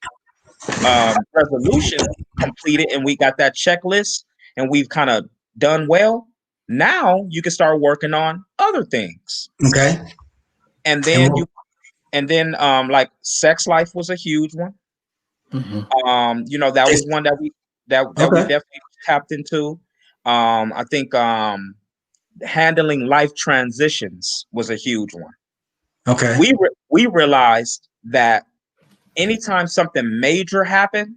resolution completed and we got that checklist and we've kind of done well, now you can start working on other things. Okay. And then like sex life was a huge one. Mm-hmm. That was one that we definitely tapped into. I think handling life transitions was a huge one. Okay. We realized that anytime something major happened,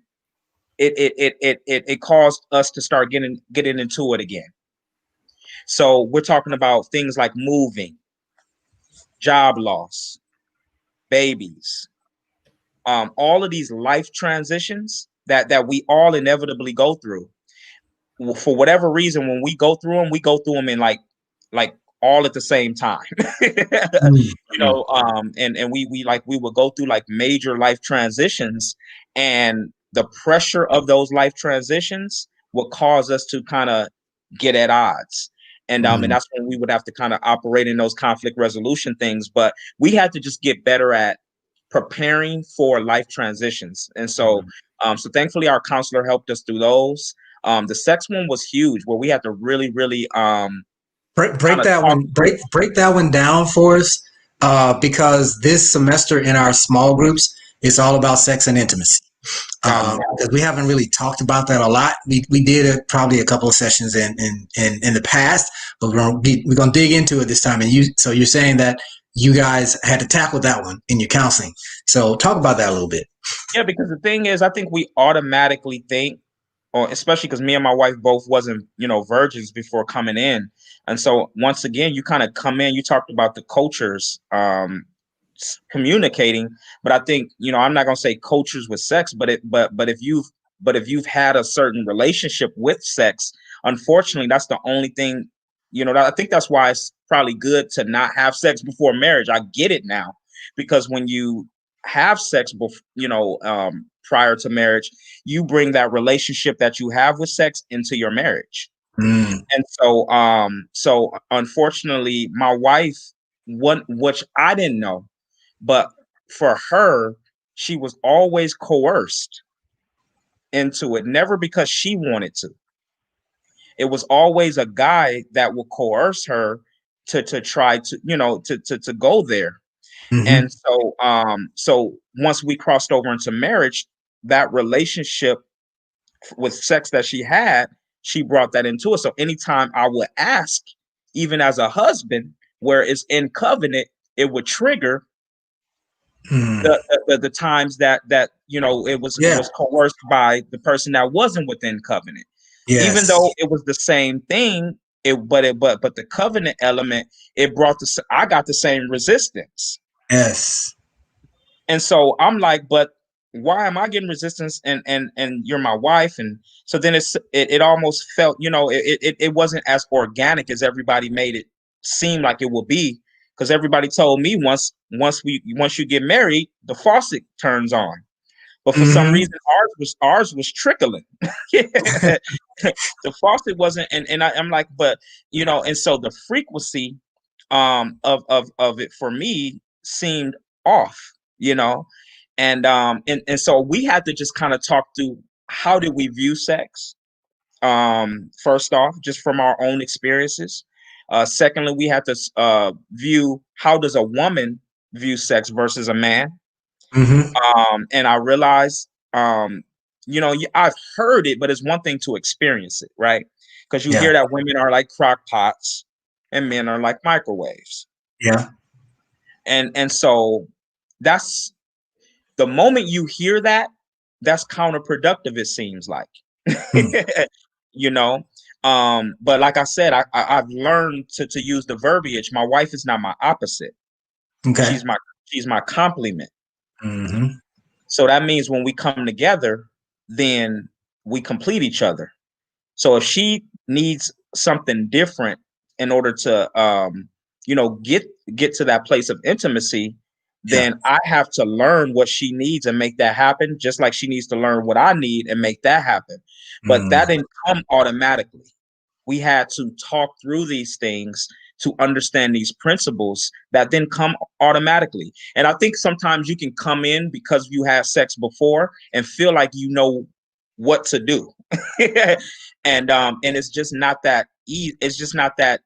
it caused us to start getting into it again. So we're talking about things like moving, job loss, babies, all of these life transitions that we all inevitably go through. For whatever reason, when we go through them in like all at the same time. And we would go through like major life transitions, and the pressure of those life transitions would cause us to kind of get at odds. And that's when we would have to kind of operate in those conflict resolution things. But we had to just get better at preparing for life transitions. And so so thankfully our counselor helped us through those. The sex one was huge, where we had to really, really break that one down for us, because this semester in our small groups, it's all about sex and intimacy. Because we haven't really talked about that a lot. We did probably a couple of sessions in the past, but we're gonna dig into it this time. And you're saying that you guys had to tackle that one in your counseling. So talk about that a little bit. Yeah, because the thing is, I think we automatically think, or especially because me and my wife both wasn't, virgins before coming in. And so once again, you kind of come in, you talked about the cultures communicating, but I think, I'm not gonna say cultures with sex, but if you've had a certain relationship with sex, unfortunately, that's the only thing, I think that's why it's probably good to not have sex before marriage. I get it now, because when you have sex before, prior to marriage, you bring that relationship that you have with sex into your marriage. Mm. And so unfortunately, my wife, which I didn't know, but for her, she was always coerced into it, never because she wanted to. It was always a guy that would coerce her to try to, to go there. Mm-hmm. And so once we crossed over into marriage, that relationship with sex that she brought that into it. So anytime I would ask, even as a husband, where it's in covenant, it would trigger Mm. the times that it Yeah. was coerced by the person that wasn't within covenant, even Yes. though it was the same thing. But the covenant element, it brought I got the same resistance. Yes. And so I'm like, but why am I getting resistance, and you're my wife? And so then it almost felt, it wasn't as organic as everybody made it seem like it would be, because everybody told me once you get married, the faucet turns on. But for some Mm-hmm. reason, ours was trickling. The faucet wasn't, I'm like, but and so the frequency of it for me seemed off, you know, and so we had to just kind of talk through, how did we view sex, first off, just from our own experiences. Secondly, we had to view, how does a woman view sex versus a man. Mm-hmm. And I realized, I've heard it, but it's one thing to experience it, right? Because you Yeah. hear that women are like crock pots and men are like microwaves. Yeah. And so that's the moment you hear that, that's counterproductive, it seems like. Mm. you know but like I said, I've learned to use the verbiage. My wife is not my opposite. Okay. She's my complement. Mm-hmm. So that means when we come together, then we complete each other. So if she needs something different in order to get to that place of intimacy, Yeah. then I have to learn what she needs and make that happen, just like she needs to learn what I need and make that happen. But Mm. that didn't come automatically. We had to talk through these things to understand these principles that then come automatically. And I think sometimes you can come in because you had sex before and feel like you know what to do. And it's just not that easy. It's just not that.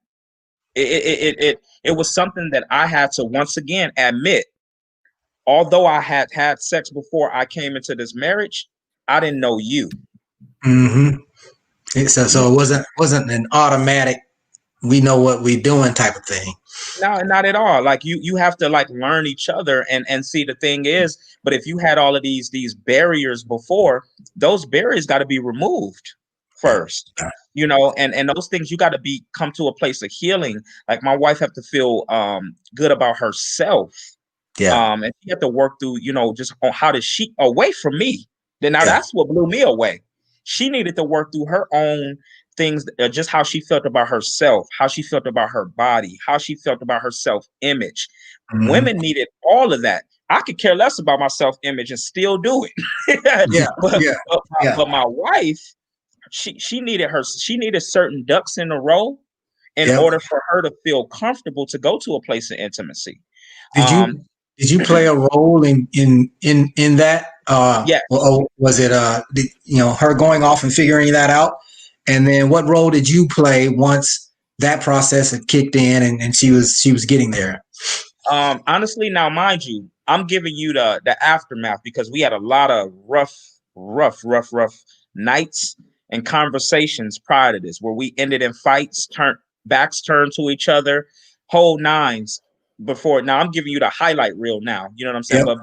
It was something that I had to once again admit. Although I had sex before I came into this marriage, I didn't know you. Mm-hmm. So it wasn't an automatic, we know what we doing type of thing. No, not at all. Like you have to like learn each other, and see, the thing is, but if you had all of these barriers before, those barriers got to be removed Yeah. first. And those things, you got to be come to a place of healing. Like my wife have to feel good about herself. Yeah. And she had to work through, just on how to she away from me. Then now Yeah. that's what blew me away. She needed to work through her own things, just how she felt about herself, how she felt about her body, how she felt about her self-image. Mm-hmm. Women needed all of that. I could care less about my self-image and still do it. Yeah. but, Yeah. but, Yeah. but my wife, she needed certain ducks in a row in Yep. order for her to feel comfortable to go to a place of intimacy. Did you Um, did you play a role in that? yeah. Or was it her going off and figuring that out? And then what role did you play once that process had kicked in and she was getting there? Honestly, now mind you, I'm giving you the aftermath, because we had a lot of rough nights and conversations prior to this, where we ended in fights, backs turned to each other, whole nines. before. Now I'm giving you the highlight reel now. You know what I'm saying? Yep.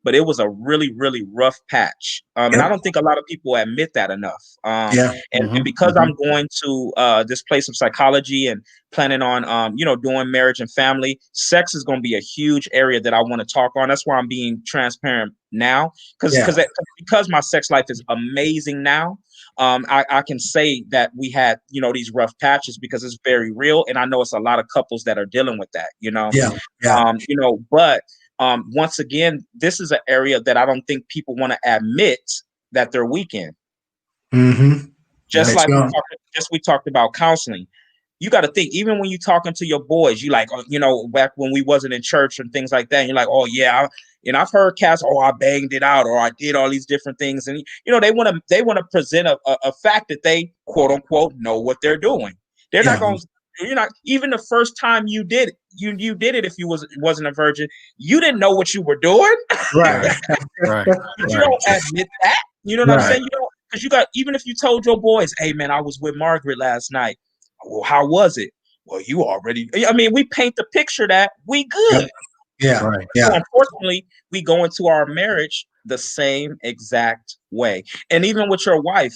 But it was a really, really rough patch. And I Yep. don't think a lot of people admit that enough. Yeah. And because I'm going to this place of psychology and planning on doing marriage and family, sex is going to be a huge area that I want to talk on. That's why I'm being transparent now, because my sex life is amazing now. I can say that we had, these rough patches because it's very real. And I know it's a lot of couples that are dealing with that, Yeah. Yeah. But once again, this is an area that I don't think people want to admit that they're weak in. Mm-hmm. Just That's like gone. we talked about counseling. You got to think, even when you're talking to your boys, you like, back when we wasn't in church and things like that, and you're like, oh yeah, and I've heard cats, oh, I banged it out, or I did all these different things, and they want to present a fact that they quote unquote know what they're doing. They're not Yeah. going. You're not, even the first time you did it, you did it, if you wasn't a virgin, you didn't know what you were doing. Right. Right. But you don't admit that. You know what I'm Right. saying? You don't, because even if you told your boys, hey man, I was with Margaret last night. Well, how was it? Well, you already, I mean, we paint the picture that we good. Yeah. Right. Yeah. So unfortunately, we go into our marriage the same exact way. And even with your wife,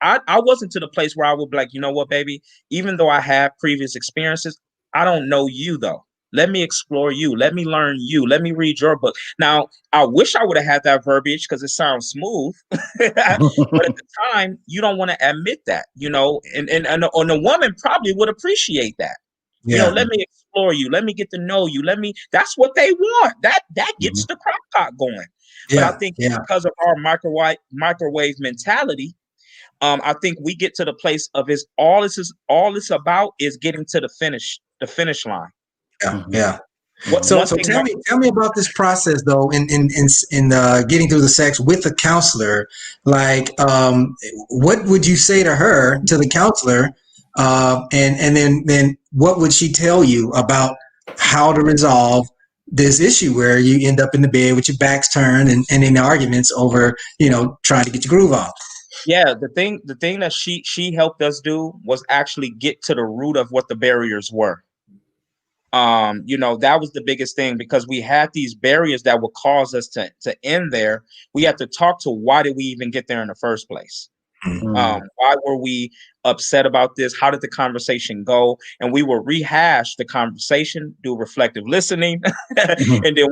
I wasn't to the place where I would be like, you know what, baby, even though I have previous experiences, I don't know you though. Let me explore you. Let me learn you. Let me read your book. Now, I wish I would have had that verbiage because it sounds smooth. But at the time, you don't want to admit that, and the woman probably would appreciate that. Yeah. Let me explore you. Let me get to know you. That's what they want. That gets the crock pot going. But I Yeah. think Yeah. because of our microwave mentality, I think we get to the place of all it's about is getting to the finish line. Yeah. Yeah. What So one so thing tell me about this process though in getting through the sex with a counselor. Like, what would you say to the counselor, and then what would she tell you about how to resolve this issue where you end up in the bed with your backs turned and in arguments over trying to get your groove on? Yeah, the thing that she helped us do was actually get to the root of what the barriers were. That was the biggest thing, because we had these barriers that would cause us to end there. We had to talk to, why did we even get there in the first place? Why were we upset about this? How did the conversation go? And we would rehash the conversation, do reflective listening, and then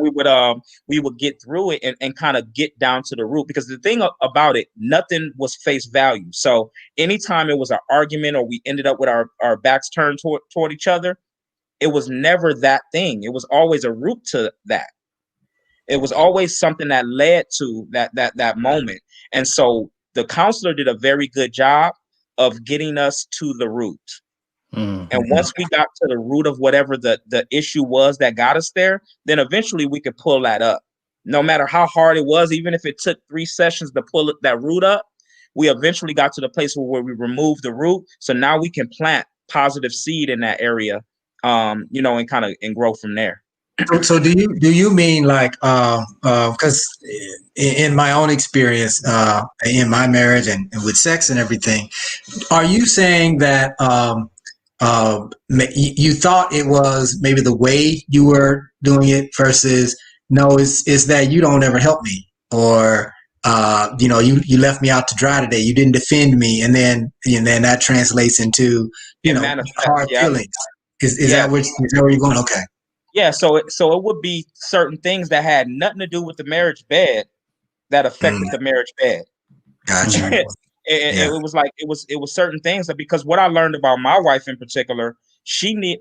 we would get through it and kind of get down to the root. Because the thing about it, nothing was face value. So anytime it was an argument or we ended up with our backs turned toward each other, it was never that thing. It was always a root to that. It was always something that led to that moment. And so the counselor did a very good job of getting us to the root. And once we got to the root of whatever the issue was that got us there, then eventually we could pull that up. No matter how hard it was, even if it took 3 sessions to pull that root up, we eventually got to the place where we removed the root. So now we can plant positive seed in that area, and grow from there. So do you mean like because in my own experience in my marriage and with sex and everything, are you saying that you thought it was maybe the way you were doing it versus no, it's that you don't ever help me, or you left me out to dry today, you didn't defend me, and then that translates into hard feelings. Is Yeah. that where you're going? Okay. Yeah, so it would be certain things that had nothing to do with the marriage bed that affected the marriage bed. Gotcha. And Yeah. it was like it was certain things that, because what I learned about my wife in particular,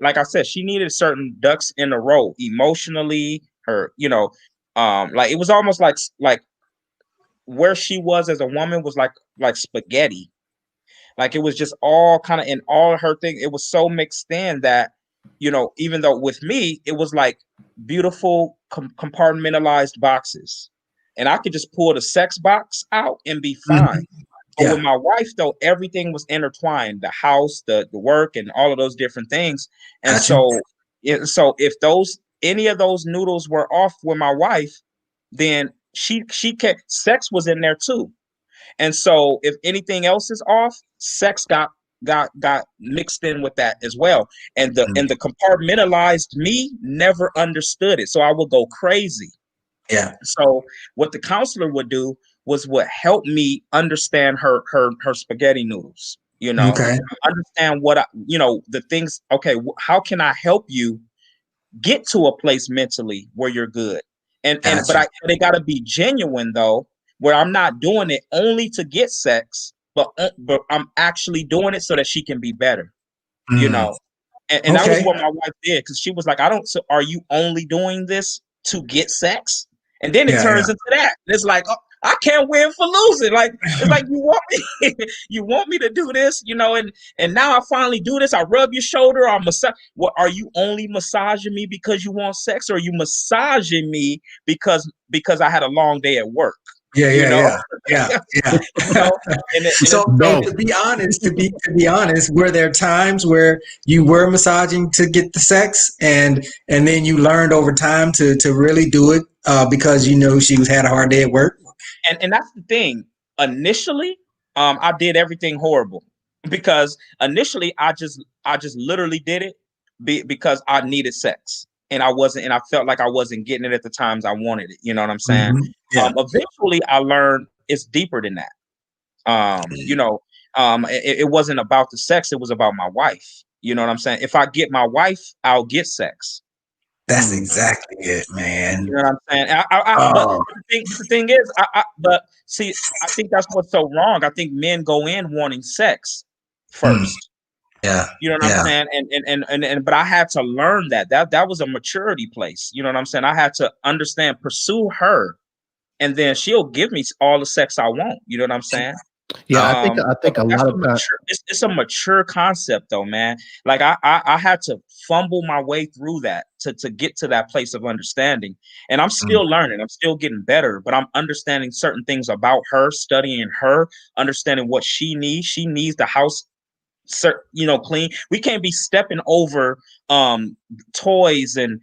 like I said, she needed certain ducks in a row emotionally. Like it was almost like where she was as a woman was like spaghetti. Like it was just all kind of in all her thing. It was so mixed in that, even though with me, it was like beautiful compartmentalized boxes. And I could just pull the sex box out and be fine. But with my wife, though, everything was intertwined, the house, the work, and all of those different things. And Gotcha. so if any of those noodles were off with my wife, then she kept, sex was in there too. And so if anything else is off, sex got got mixed in with that as well. And the compartmentalized me never understood it. So I would go crazy. Yeah. So what the counselor would do was what helped me understand her spaghetti noodles, Okay. understand the things. Okay, how can I help you get to a place mentally where you're good? Gotcha. But it got to be genuine though, where I'm not doing it only to get sex, but I'm actually doing it so that she can be better, you Mm. know. And that was Okay. what my wife did, because she was like, I don't, so are you only doing this to get sex? And then it Yeah. turns into that. It's like, oh, I can't win for losing. Like, it's like, you want me, you want me to do this, and now I finally do this. I rub your shoulder, or massage. What, are you only massaging me because you want sex, or are you massaging me because I had a long day at work? Yeah. You know, Yeah. you know, So, and to be honest, were there times where you were massaging to get the sex, and then you learned over time to really do it because she had a hard day at work? and that's the thing. Initially, I did everything horrible, because initially I just literally did it because I needed sex, and I felt like I wasn't getting it at the times I wanted it. You know what I'm saying? Mm-hmm. Yeah. Eventually I learned it's deeper than that. It wasn't about the sex, it was about my wife. You know what I'm saying? If I get my wife, I'll get sex. That's exactly it, You man. know what I'm saying? But Oh. the thing is, but see, I think that's what's so wrong. I think men go in wanting sex Mm. first. Yeah. You know what I'm Yeah. saying? But I had to learn that was a maturity place. You know what I'm saying? I had to understand, pursue her, and then she'll give me all the sex I want. You know what I'm saying? Yeah, I think a That's lot of times. it's a mature concept though, man. Like I had to fumble my way through that to get to that place of understanding. And I'm Mm. still learning, I'm still getting better, but I'm understanding certain things about her, studying her, understanding what she needs. She needs the house clean. We can't be stepping over toys and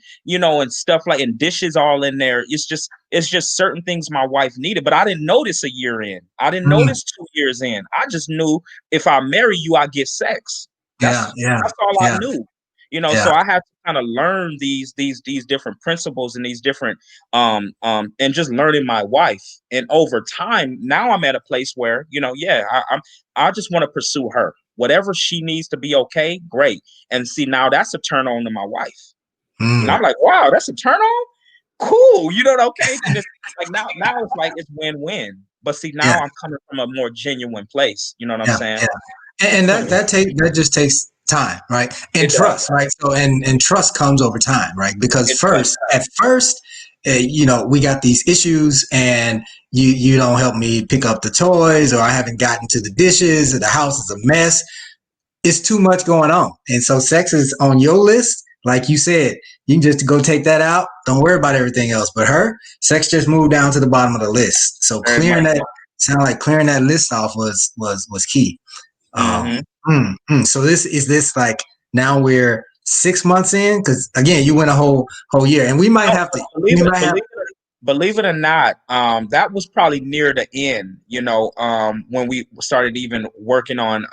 stuff, like, and dishes all in there. It's just certain things my wife needed, but I didn't notice a year in. I didn't Mm. notice 2 years in. I just knew if I marry you, I get sex. Yeah. Yeah. That's all I Yeah. knew. Yeah. So I had to kind of learn these different principles and these different and just learning my wife. And over time, now I'm at a place where, yeah, I just want to pursue her. Whatever she needs to be okay, great. And see, now that's a turn on to my wife. And Mm. I'm like, wow, that's a turn on? Cool. Okay. And it's like now it's like it's win-win. But see, Yeah. now I'm coming from a more genuine place. You know what I'm Yeah. saying? Yeah. And that just takes time, right? And It does. trust, right? So and trust comes over time, right? Because It does. at first, we got these issues, and you don't help me pick up the toys, or I haven't gotten to the dishes, or the house is a mess. It's too much going on, and so sex is on your list. Like you said, you can just go take that out. Don't worry about everything else. But sex just moved down to the bottom of the list. So Very much so. sound like clearing that list off was key. Mm-hmm. So this like, now we're 6 months in, because again you went a whole year, and we might Oh, have to. believe it or not, that was probably near the end, when we started even working on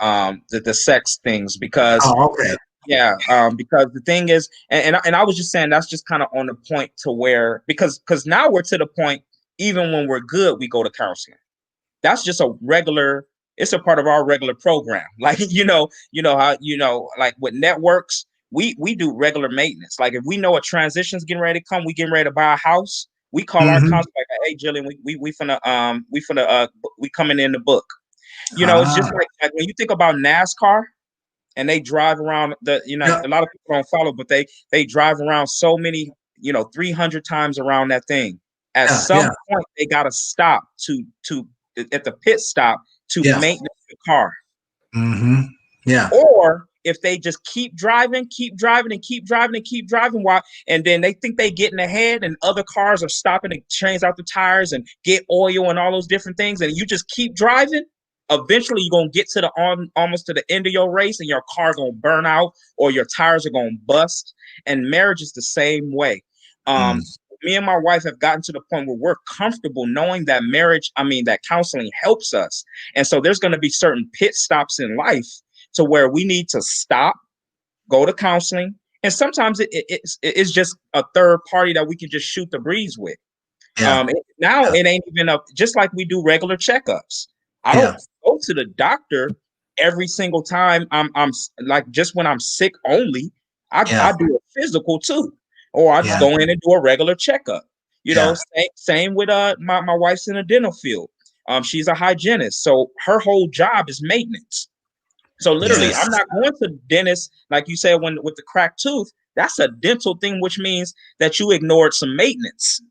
the sex things, because Oh, okay. yeah, because the thing is, and I was just saying, that's just kind of on the point to where, because now we're to the point, even when we're good, we go to counseling. That's just it's a part of our regular program. Like, how, like with networks, we do regular maintenance. Like if we know a transition's getting ready to come, we getting ready to buy a house, we call our Mm-hmm. counselor, like, hey Jillian, we coming in the book. It's Ah, just like when you think about NASCAR, and they drive around yeah, a lot of people don't follow, but they drive around so many, 300 times around that thing. At some yeah, point they got to stop to at the pit stop to yeah. maintenance the car. Mm-hmm. Yeah, Or if they just keep driving, and keep driving, while, and then they think they getting ahead, and other cars are stopping to change out the tires and get oil and all those different things, and you just keep driving, eventually you're gonna get to almost to the end of your race, and your car gonna burn out, or your tires are gonna bust. And marriage is the same way. mm, Me and my wife have gotten to the point where we're comfortable knowing that that counseling helps us. And so there's going to be certain pit stops in life to where we need to stop, go to counseling, and sometimes it's just a third party that we can just shoot the breeze with. Yeah. Now it ain't even just like we do regular checkups. I Yeah. don't go to the doctor every single time I'm like, just when I'm sick only. I do a physical too, or I just go in and do a regular checkup. You know, same with my wife's in the dental field. She's a hygienist, so her whole job is maintenance. So literally, I'm not going to dentist like you said when with the cracked tooth. That's a dental thing, which means that you ignored some maintenance.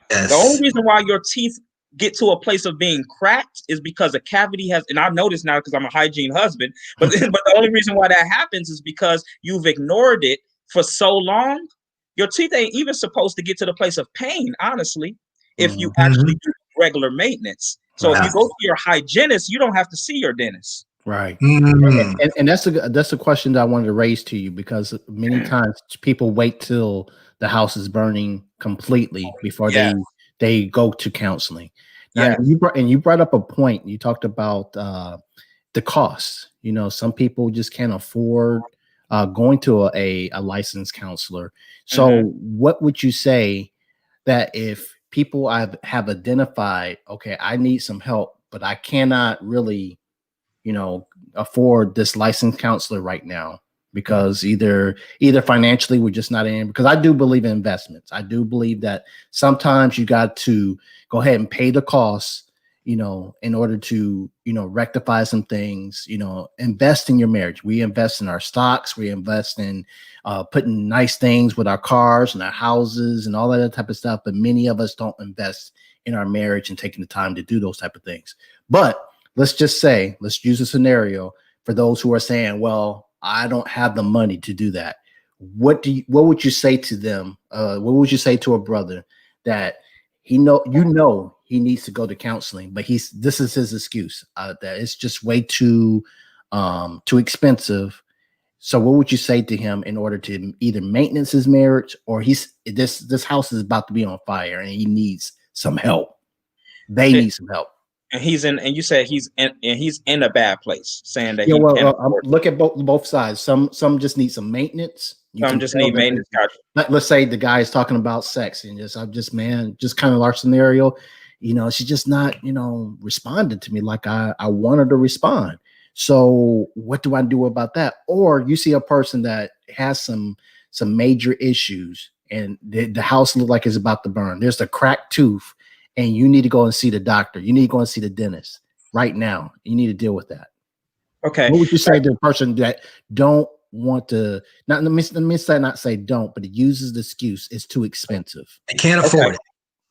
The only reason why your teeth get to a place of being cracked is because a cavity has, and I've noticed now because I'm a hygiene husband, but the only reason why that happens is because you've ignored it for so long. Your teeth ain't even supposed to get to the place of pain, honestly, if you actually do regular maintenance. So if you go to your hygienist, you don't have to see your dentist. Right. And that's a question that I wanted to raise to you, because many times people wait till the house is burning completely before they go to counseling. Now, you brought up a point. You talked about the cost. You know, some people just can't afford going to a licensed counselor. So what would you say that if people have identified, okay, I need some help, but I cannot really, you know, afford this licensed counselor right now, because either financially we're just not in, because I do believe in investments. I do believe that sometimes you got to go ahead and pay the costs, you know, in order to, you know, rectify some things, you know, invest in your marriage. We invest in our stocks. We invest in putting nice things with our cars and our houses and all that type of stuff. But many of us don't invest in our marriage and taking the time to do those type of things. But let's just say, let's use a scenario for those who are saying, well, I don't have the money to do that. What would you say to them? What would you say to a brother that he needs to go to counseling, but this is his excuse, that it's just way too expensive. So what would you say to him in order to either maintenance his marriage, or this house is about to be on fire and he needs some help? They need some help. And you said he's in a bad place, saying that look at both sides. Some just need some maintenance. Some just need maintenance. Let's say the guy is talking about sex and just kind of our scenario. You know, she's just not, you know, responding to me like I want her to respond. So what do I do about that? Or you see a person that has some major issues and the house looks like it's about to burn. There's a cracked tooth. And you need to go and see the doctor. You need to go and see the dentist right now. You need to deal with that. Okay. What would you say to the person that don't want to, not say don't, but it uses the excuse, it's too expensive. They can't afford it.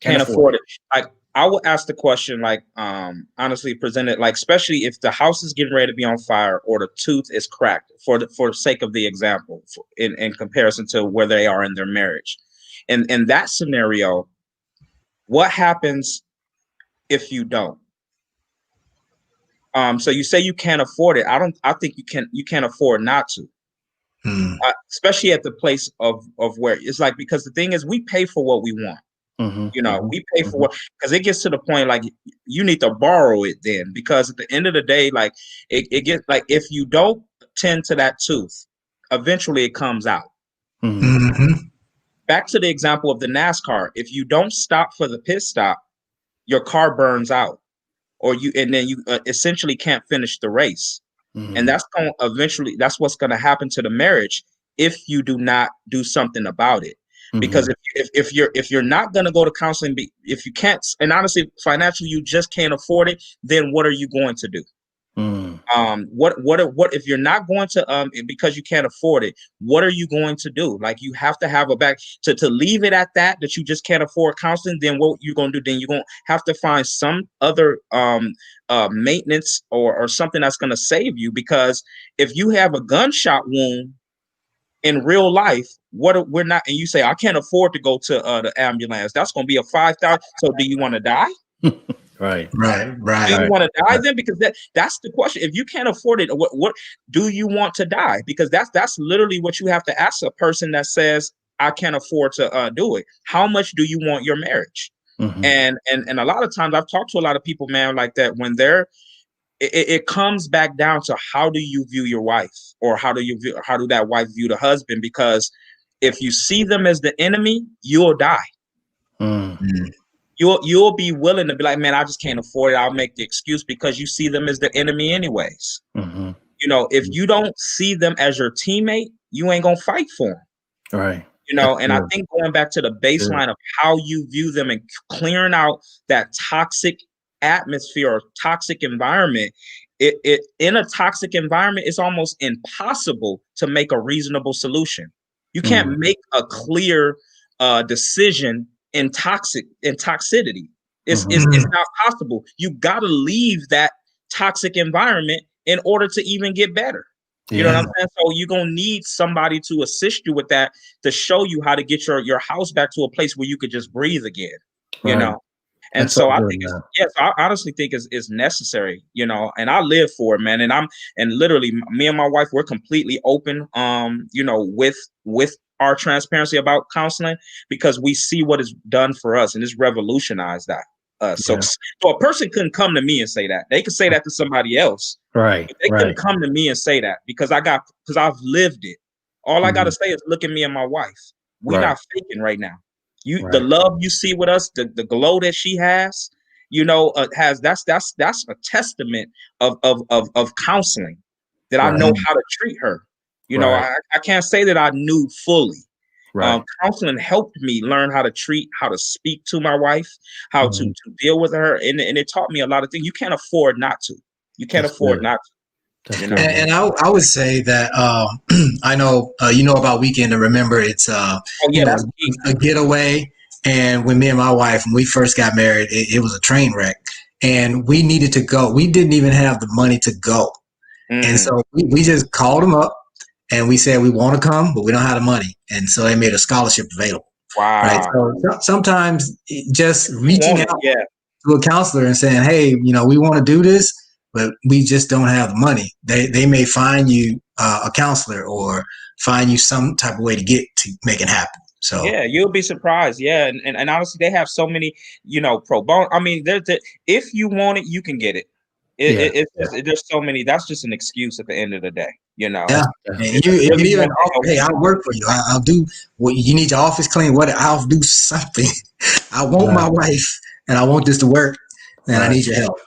Can't afford it. Like, I would ask the question, like, honestly presented, like, especially if the house is getting ready to be on fire or the tooth is cracked, for the sake of the example, in comparison to where they are in their marriage. And in that scenario, what happens if you don't? So you say you can't afford it. I think you can't afford not to. Especially at the place of where it's like, because the thing is, we pay for what we want. You know, we pay for what, because it gets to the point like you need to borrow it then, because at the end of the day, like it gets like, if you don't tend to that tooth, eventually it comes out. Back to the example of the NASCAR. If you don't stop for the pit stop, your car burns out, and then you essentially can't finish the race. And that's what's going to happen to the marriage if you do not do something about it. Because if you're not going to go to counseling, if you can't, and honestly, financially, you just can't afford it, then what are you going to do? What if you're not going to, because you can't afford it, what are you going to do? Like, you have to have a back to leave it at that you just can't afford counseling. Then what you're going to do? Then you're going to have to find some other maintenance or something that's going to save you. Because if you have a gunshot wound in real life, we're not, and you say, I can't afford to go to the ambulance, that's going to be a $5,000. So do you want to die? Right. Do you want to die then? Because that's the question. If you can't afford it, what do you want to die? Because that's literally what you have to ask a person that says, I can't afford to do it. How much do you want your marriage? And a lot of times I've talked to a lot of people, man, like that, when they're it comes back down to how do you view your wife, or how do that wife view the husband? Because if you see them as the enemy, you'll die. Mm. You'll be willing to be like, man, I just can't afford it. I'll make the excuse, because you see them as the enemy anyways. Mm-hmm. If you don't see them as your teammate, you ain't gonna fight for them. Right. And I think going back to the baseline of how you view them and clearing out that toxic atmosphere or toxic environment, it in a toxic environment, it's almost impossible to make a reasonable solution. You can't make a clear decision in toxicity. It's not possible. You got to leave that toxic environment in order to even get better. You know what I'm saying? So you're going to need somebody to assist you with that, to show you how to get your house back to a place where you could just breathe again, you know? And That's so I think I honestly think it's necessary, and I live for it, man. And literally me and my wife, we're completely open, with our transparency about counseling, because we see what it's done for us, and it's revolutionized that. So a person couldn't come to me and say that. They could say that to somebody else. Right. They couldn't come to me and say that, because I've lived it. All I got to say is look at me and my wife. We're not faking right now. The love you see with us, the glow that she has, that's a testament of counseling, that I know how to treat her. I can't say that I knew fully. Counseling helped me learn how to speak to my wife, how to deal with her, and it taught me a lot of things. You can't afford not to. You can't afford not to. And I would say that I know about Weekend to Remember. It's that's a getaway. And when me and my wife, when we first got married, it was a train wreck, and we needed to go. We didn't even have the money to go, and so we just called them up and we said we want to come, but we don't have the money, and so they made a scholarship available. Wow! Right. So sometimes just reaching out to a counselor and saying, "Hey, we want to do this, but we just don't have the money." They may find you a counselor or find you some type of way to get to make it happen. So you'll be surprised. And honestly, they have so many, pro bono. I mean, if you want it, you can get it. There's so many. That's just an excuse at the end of the day. Yeah. And if you even hey, I'll work for you. I'll do what you need. Your office clean. I'll do something. I want my wife, and I want this to work, and I need your help.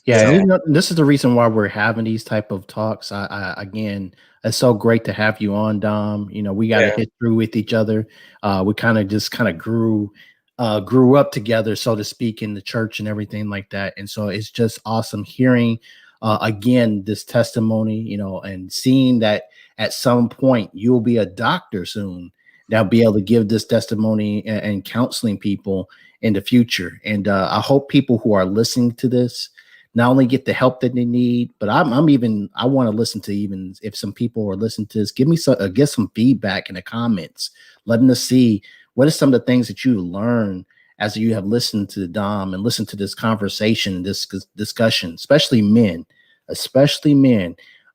Yeah, this is the reason why we're having these type of talks. Again, it's so great to have you on, Dom. We got to hit through with each other. We kind of grew up together, so to speak, in the church and everything like that. And so it's just awesome hearing again this testimony, and seeing that at some point you'll be a doctor soon. That'll be able to give this testimony and counseling people in the future. And I hope people who are listening to this not only get the help that they need, but I want to listen to, even if some people are listening to this, get some feedback in the comments, letting us see what are some of the things that you learn as you have listened to Dom and listened to this conversation, this discussion, especially men.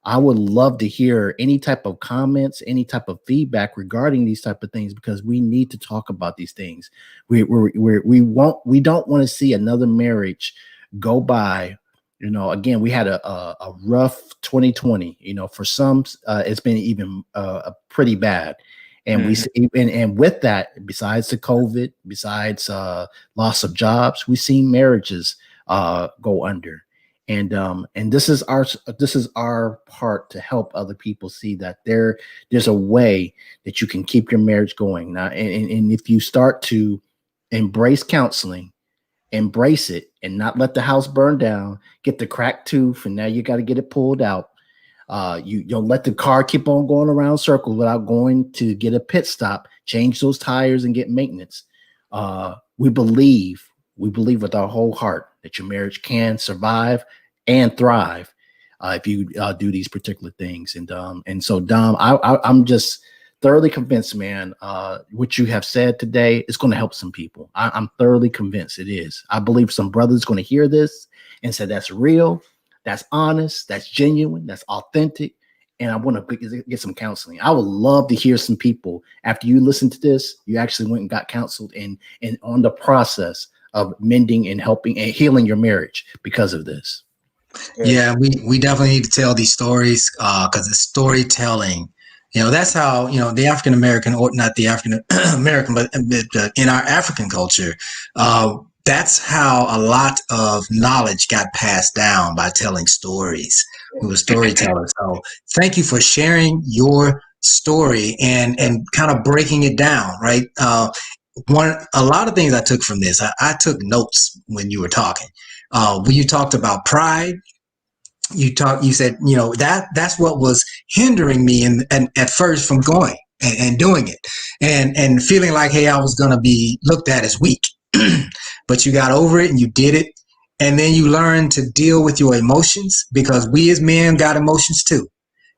I would love to hear any type of comments, any type of feedback regarding these type of things, because we need to talk about these things. We don't want to see another marriage go by. Again, we had a rough 2020. For some, it's been even pretty bad. And and with that, besides the COVID, besides loss of jobs, we've seen marriages go under. And this is our part to help other people see that there's a way that you can keep your marriage going. Now, and if you start to embrace counseling, embrace it, and not let the house burn down, get the cracked tooth, and now you got to get it pulled out. You don't let the car keep on going around circles without going to get a pit stop, change those tires, and get maintenance. We believe with our whole heart that your marriage can survive and thrive if you do these particular things. And so, Dom, I'm just thoroughly convinced, man, what you have said today is going to help some people. I'm thoroughly convinced it is. I believe some brothers going to hear this and say that's real, that's honest, that's genuine, that's authentic, and I want to get some counseling. I would love to hear some people, after you listen to this, you actually went and got counseled and on the process of mending and helping and healing your marriage because of this. Yeah, we definitely need to tell these stories because it's storytelling. That's how, the African American, or not the African American, but in our African culture, that's how a lot of knowledge got passed down, by telling stories. We were storytellers. So thank you for sharing your story and kind of breaking it down, right? A lot of things I took from this, I took notes when you were talking. When you talked about pride, you said, that's what was hindering me and at first from going and doing it, and feeling like, hey, I was going to be looked at as weak. But you got over it and you did it, and then you learned to deal with your emotions, because we as men got emotions too,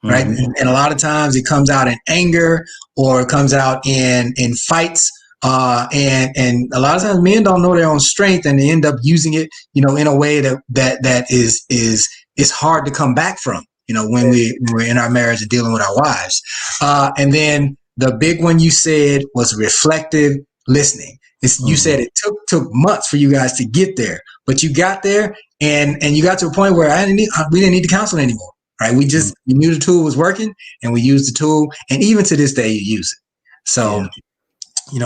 right? And a lot of times it comes out in anger, or it comes out in fights, and a lot of times men don't know their own strength, and they end up using it, in a way that is hard to come back from, when we're in our marriage and dealing with our wives. And then the big one you said was reflective listening. You said it took months for you guys to get there, but you got there, and you got to a point where we didn't need to counsel anymore, right? We knew the tool was working, and we used the tool, and even to this day you use it. So,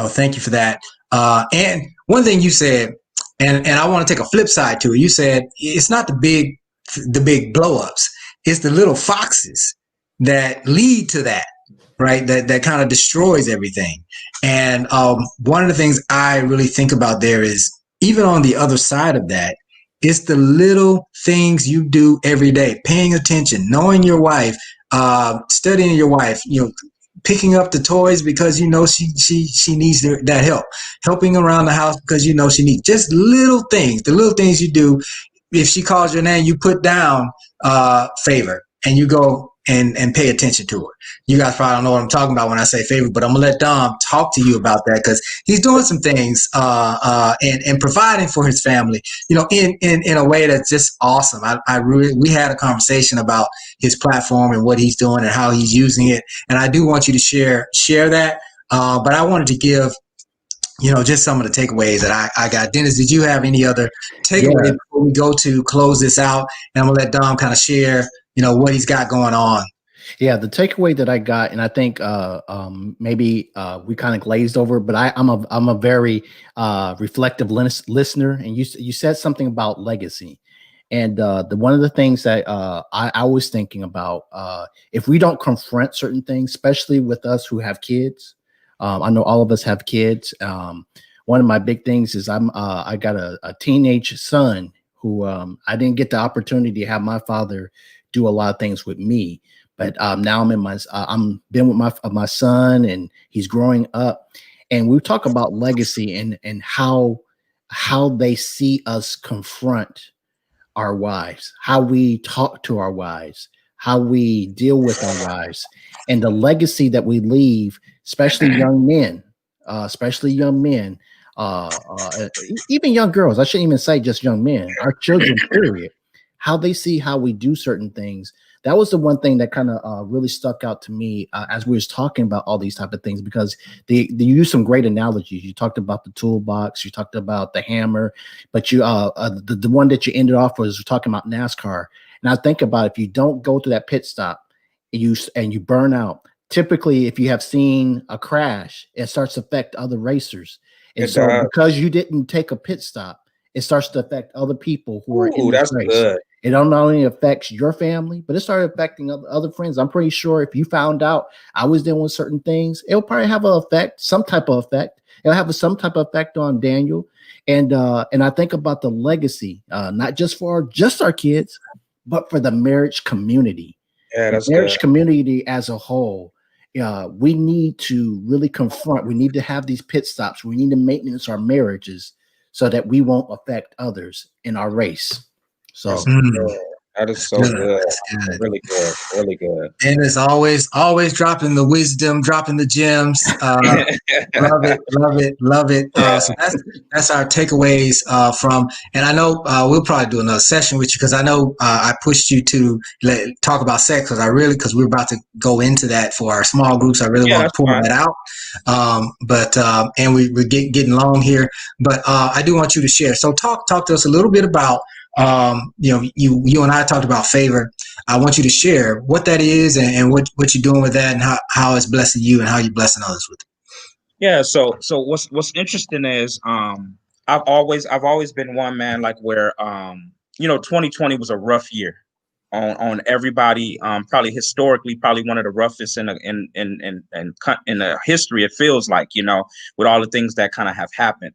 thank you for that. And one thing you said, and I want to take a flip side to it. You said it's not the big blow ups. It's the little foxes that lead to that, right? That kind of destroys everything. And one of the things I really think about there is, even on the other side of that, it's the little things you do every day, paying attention, knowing your wife, studying your wife, picking up the toys because she needs that help, helping around the house because she needs, just little things, the little things you do. If she calls your name, you put down favor, and you go and pay attention to her. You guys probably don't know what I'm talking about when I say favor, but I'm gonna let Dom talk to you about that, because he's doing some things and providing for his family, in a way that's just awesome. We had a conversation about his platform and what he's doing and how he's using it, and I do want you to share that. But I wanted to give just some of the takeaways that I got. Dennis, did you have any other takeaways before we go to close this out? And I'm gonna let Dom kind of share, what he's got going on. Yeah, the takeaway that I got, and I think maybe we kind of glazed over, but I'm a very reflective listener, and you said something about legacy, and one of the things that I was thinking about, if we don't confront certain things, especially with us who have kids. I know all of us have kids. One of my big things is I got a teenage son who I didn't get the opportunity to have my father do a lot of things with me, but now I'm been with my son, and he's growing up, and we talk about legacy and how they see us confront our wives, how we talk to our wives, how we deal with our wives, and the legacy that we leave, especially young men, even young girls. I shouldn't even say just young men, our children, period, how they see how we do certain things. That was the one thing that kind of really stuck out to me as we was talking about all these type of things, because they use some great analogies. You talked about the toolbox, you talked about the hammer, but the one that you ended off was talking about NASCAR. And I think about, if you don't go to that pit stop and you burn out, typically if you have seen a crash, it starts to affect other racers. And so because you didn't take a pit stop, it starts to affect other people who are in this race. Good. It not only affects your family, but it started affecting other friends. I'm pretty sure if you found out I was doing certain things, it'll probably have an effect, some type of effect. It'll have some type of effect on Daniel. And I think about the legacy, not just for our kids, but for the marriage community. Yeah, that's the marriage good. community as a whole. We need to really confront. We need to have these pit stops. We need to maintenance our marriages so that we won't affect others in our race. So that is so good. Really good. Really good. And it's always dropping the wisdom, dropping the gems. Love it. So that's our takeaways from. And I know we'll probably do another session with you, because I know I pushed you to talk about sex, because we're about to go into that for our small groups. I really want to pull that out. And we're getting long here, but I do want you to share. So talk to us a little bit about you and I talked about favor. I want you to share what that is and what you're doing with that and how it's blessing you and how you're blessing others with it. Yeah. So what's interesting is I've always been one, man, like where 2020 was a rough year on everybody. Probably historically, probably one of the roughest in the history. It feels like, with all the things that kind of have happened.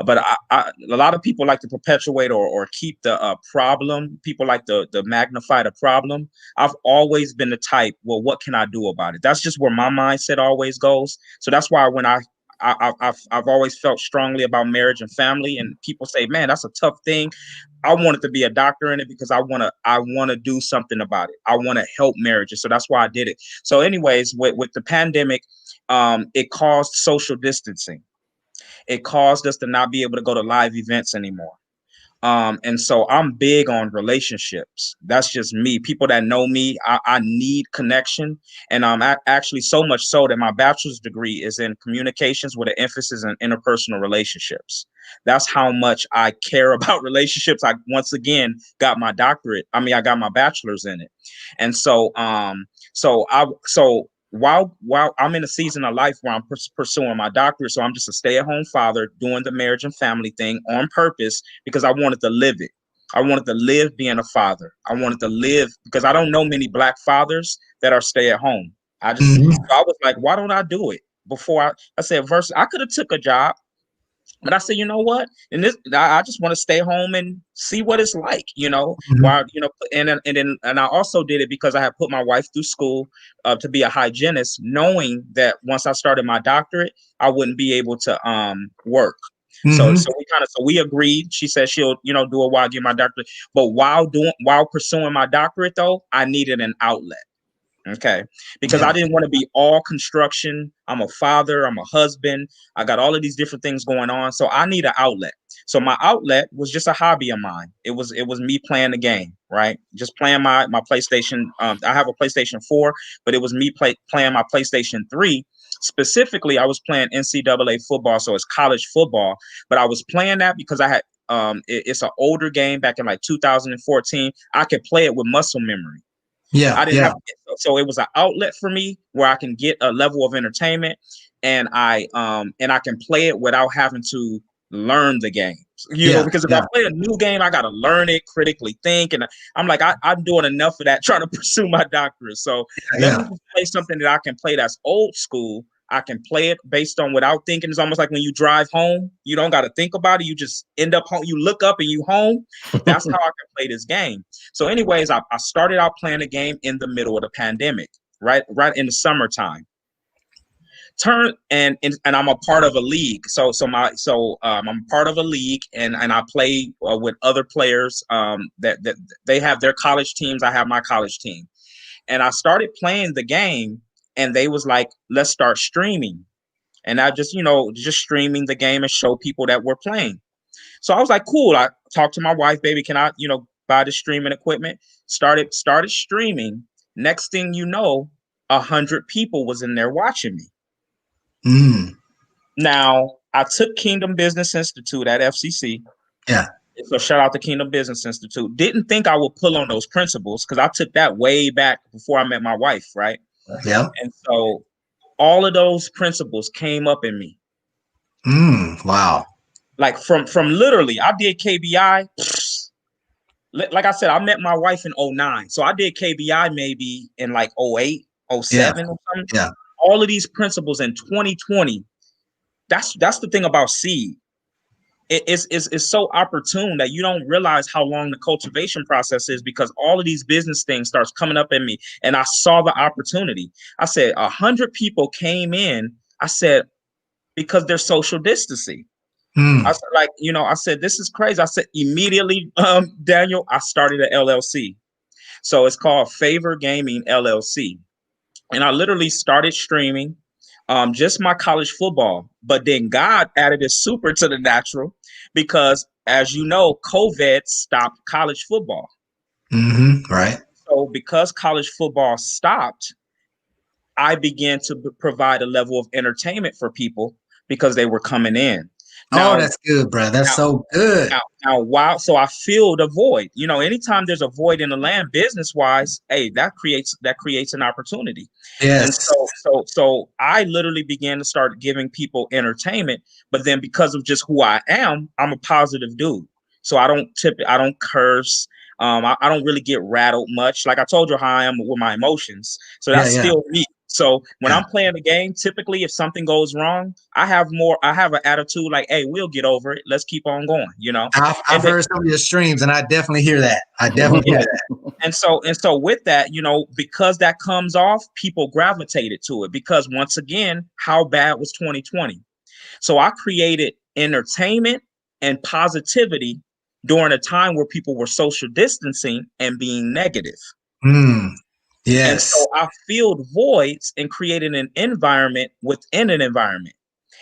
But a lot of people like to perpetuate or keep the problem. People like to magnify the problem. I've always been the type. Well, what can I do about it? That's just where my mindset always goes. So that's why when I've always felt strongly about marriage and family, and people say, "Man, that's a tough thing." I wanted to be a doctor in it because I want to do something about it. I want to help marriages, so that's why I did it. So, anyways, with the pandemic, it caused social distancing. It caused us to not be able to go to live events anymore. And so I'm big on relationships. That's just me. People that know me, I need connection. And actually so much so that my bachelor's degree is in communications with an emphasis in interpersonal relationships. That's how much I care about relationships. I once again got my doctorate. I got my bachelor's in it. And so while I'm in a season of life where I'm pursuing my doctorate, so I'm just a stay-at-home father doing the marriage and family thing on purpose because I wanted to live it. I wanted to live being a father. I wanted to live because I don't know many Black fathers that are stay-at-home. Mm-hmm. So I was like, why don't I do it? Before I said, versus I could have took a job. But I said, you know what? And I just want to stay home and see what it's like, Mm-hmm. while, and I also did it because I had put my wife through school to be a hygienist, knowing that once I started my doctorate, I wouldn't be able to work. So, Mm-hmm. we agreed. She said she'll, do it while I get my doctorate. But while pursuing my doctorate, though, I needed an outlet. Okay. Because Yeah. I didn't want to be all construction. I'm a father, I'm a husband. I got all of these different things going on. So I need an outlet. So my outlet was just a hobby of mine. It was me playing the game, right? Just playing my PlayStation. I have a PlayStation 4, but it was me playing my PlayStation 3. Specifically, I was playing NCAA football, so it's college football. But I was playing that because I had it's an older game back in like 2014. I could play it with muscle memory. Yeah. I didn't Yeah. have so it was an outlet for me where I can get a level of entertainment, and I can play it without having to learn the game. Yeah. Because if I Yeah. play a new game, I gotta learn it, critically think, and I'm like, I'm doing enough of that trying to pursue my doctorate. So let me Yeah. just play something that I can play that's old school. I can play it based on without thinking. It's almost like when you drive home, you don't got to think about it. You just end up home. You look up and you home. That's how I can play this game. So, anyways, I started out playing the game in the middle of the pandemic, right in the summertime. And I'm a part of a league. I'm part of a league, and I play with other players. That they have their college teams. I have my college team, and I started playing the game, and they was like, "Let's start streaming." And I just streaming the game and show people that we're playing. So I was like, cool. I talked to my wife, baby, can I, buy the streaming equipment? Started streaming. Next thing you know, 100 people was in there watching me. Mm. Now I took Kingdom Business Institute at FCC. Yeah. So shout out to Kingdom Business Institute. Didn't think I would pull on those principles because I took that way back before I met my wife, right? Yeah. And so all of those principles came up in me. Wow. Like from literally, I did KBI. Like I said, I met my wife in 09. So I did KBI maybe in like 08, Yeah. 07 or something. Yeah. All of these principles in 2020. That's the thing about seed. It's so opportune that you don't realize how long the cultivation process is, because all of these business things starts coming up in me. And I saw the opportunity. I said 100 people came in. I said, because they're social distancing. I Mm. said, I said, this is crazy. I said, immediately, Daniel, I started an LLC. So it's called Favor Gaming LLC. And I literally started streaming just my college football. But then God added a super to the natural because, as you know, COVID stopped college football. Mm-hmm. Right. So because college football stopped, I began to provide a level of entertainment for people because they were coming in. Oh, Now, that's good, bro. That's now, so good. now, wow. So I feel the void. Anytime there's a void in the land, business wise, hey, that creates an opportunity. And Yes. so I literally began to start giving people entertainment, but then because of just who I am, I'm a positive dude. So I don't curse. I don't really get rattled much. Like I told you how I am with my emotions. So Yeah, that's yeah, still me. So when yeah. I'm playing the game, typically if something goes wrong, I have an attitude like, hey, we'll get over it. Let's keep on going. I've And then, heard some of your streams, and I definitely hear that. I definitely hear yeah. that. And so with that, because that comes off, people gravitated to it because once again, how bad was 2020? So I created entertainment and positivity during a time where people were social distancing and being negative. Mm, And yes. so I filled voids and created an environment within an environment.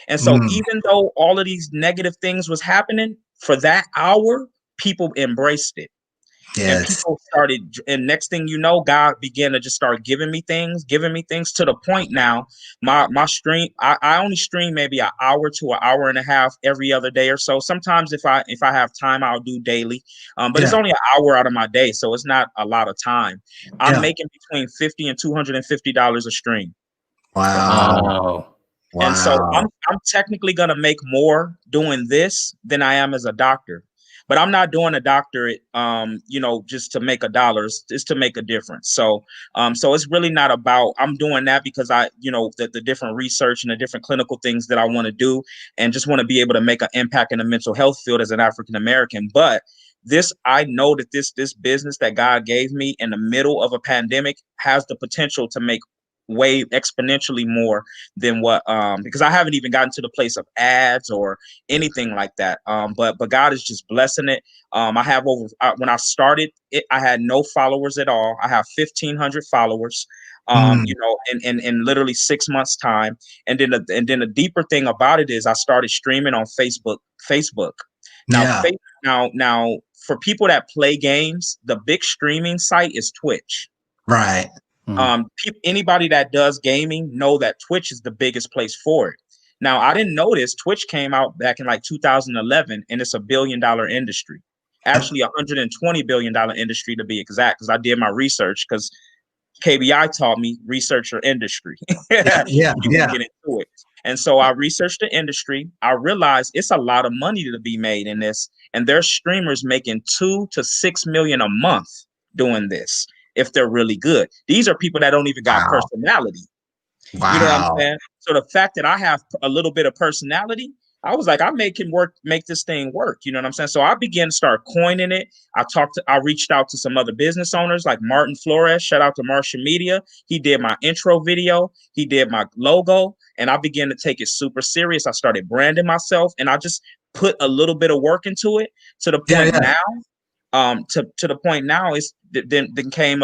And so Mm, even though all of these negative things was happening for that hour, people embraced it. And yes. people started, and next thing you know, God began to just start giving me things to the point now. My stream, I only stream maybe an hour to an hour and a half every other day or so. Sometimes if I have time, I'll do daily. But it's Yeah. only an hour out of my day, so it's not a lot of time. I'm Yeah. making between $50 and $250 a stream. Wow. Wow. And so Wow. I'm technically gonna make more doing this than I am as a doctor. But I'm not doing a doctorate, just to make a dollar. It's to make a difference. So it's really not about. I'm doing that because the different research and the different clinical things that I want to do, and just want to be able to make an impact in the mental health field as an African American. But I know that this business that God gave me in the middle of a pandemic has the potential to make way exponentially more than what because I haven't even gotten to the place of ads or anything like that. But God is just blessing it. I have when I started it, I had no followers at all. I have 1,500 followers. Mm, In literally 6 months time. And then the deeper thing about it is I started streaming on Facebook. Now, yeah. now for people that play games, the big streaming site is Twitch. Right. Anybody that does gaming know that Twitch is the biggest place for it. Now, I didn't know this. Twitch came out back in like 2011, and it's $1 billion industry. Yep. Actually, $120 billion industry to be exact, because I did my research. Because KBI taught me research your industry. Yeah. Yeah. You're gonna Yeah. get into it. And so I researched the industry. I realized it's a lot of money to be made in this, and there's streamers making 2 to 6 million a month doing this if they're really good. These are people that don't even got Wow. personality. You know what I'm Wow. saying? So the fact that I have a little bit of personality, I was like, I make this thing work. You know what I'm saying? So I began to start coining it. I reached out to some other business owners like Martin Flores. Shout out to Martian Media. He did my intro video. He did my logo, and I began to take it super serious. I started branding myself, and I just put a little bit of work into it to the Yeah. point Yeah. now to the point now it's then became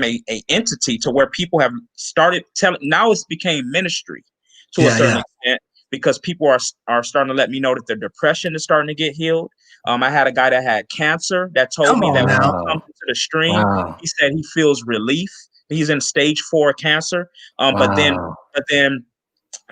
a entity to where people have started telling. Now it's became ministry to a Yeah. certain Yeah. extent, because people are starting to let me know that their depression is starting to get healed. I had a guy that had cancer that told Come me on that when he now. comes into the stream, Wow. he said he feels relief. He's in stage 4 cancer. But then Wow. but then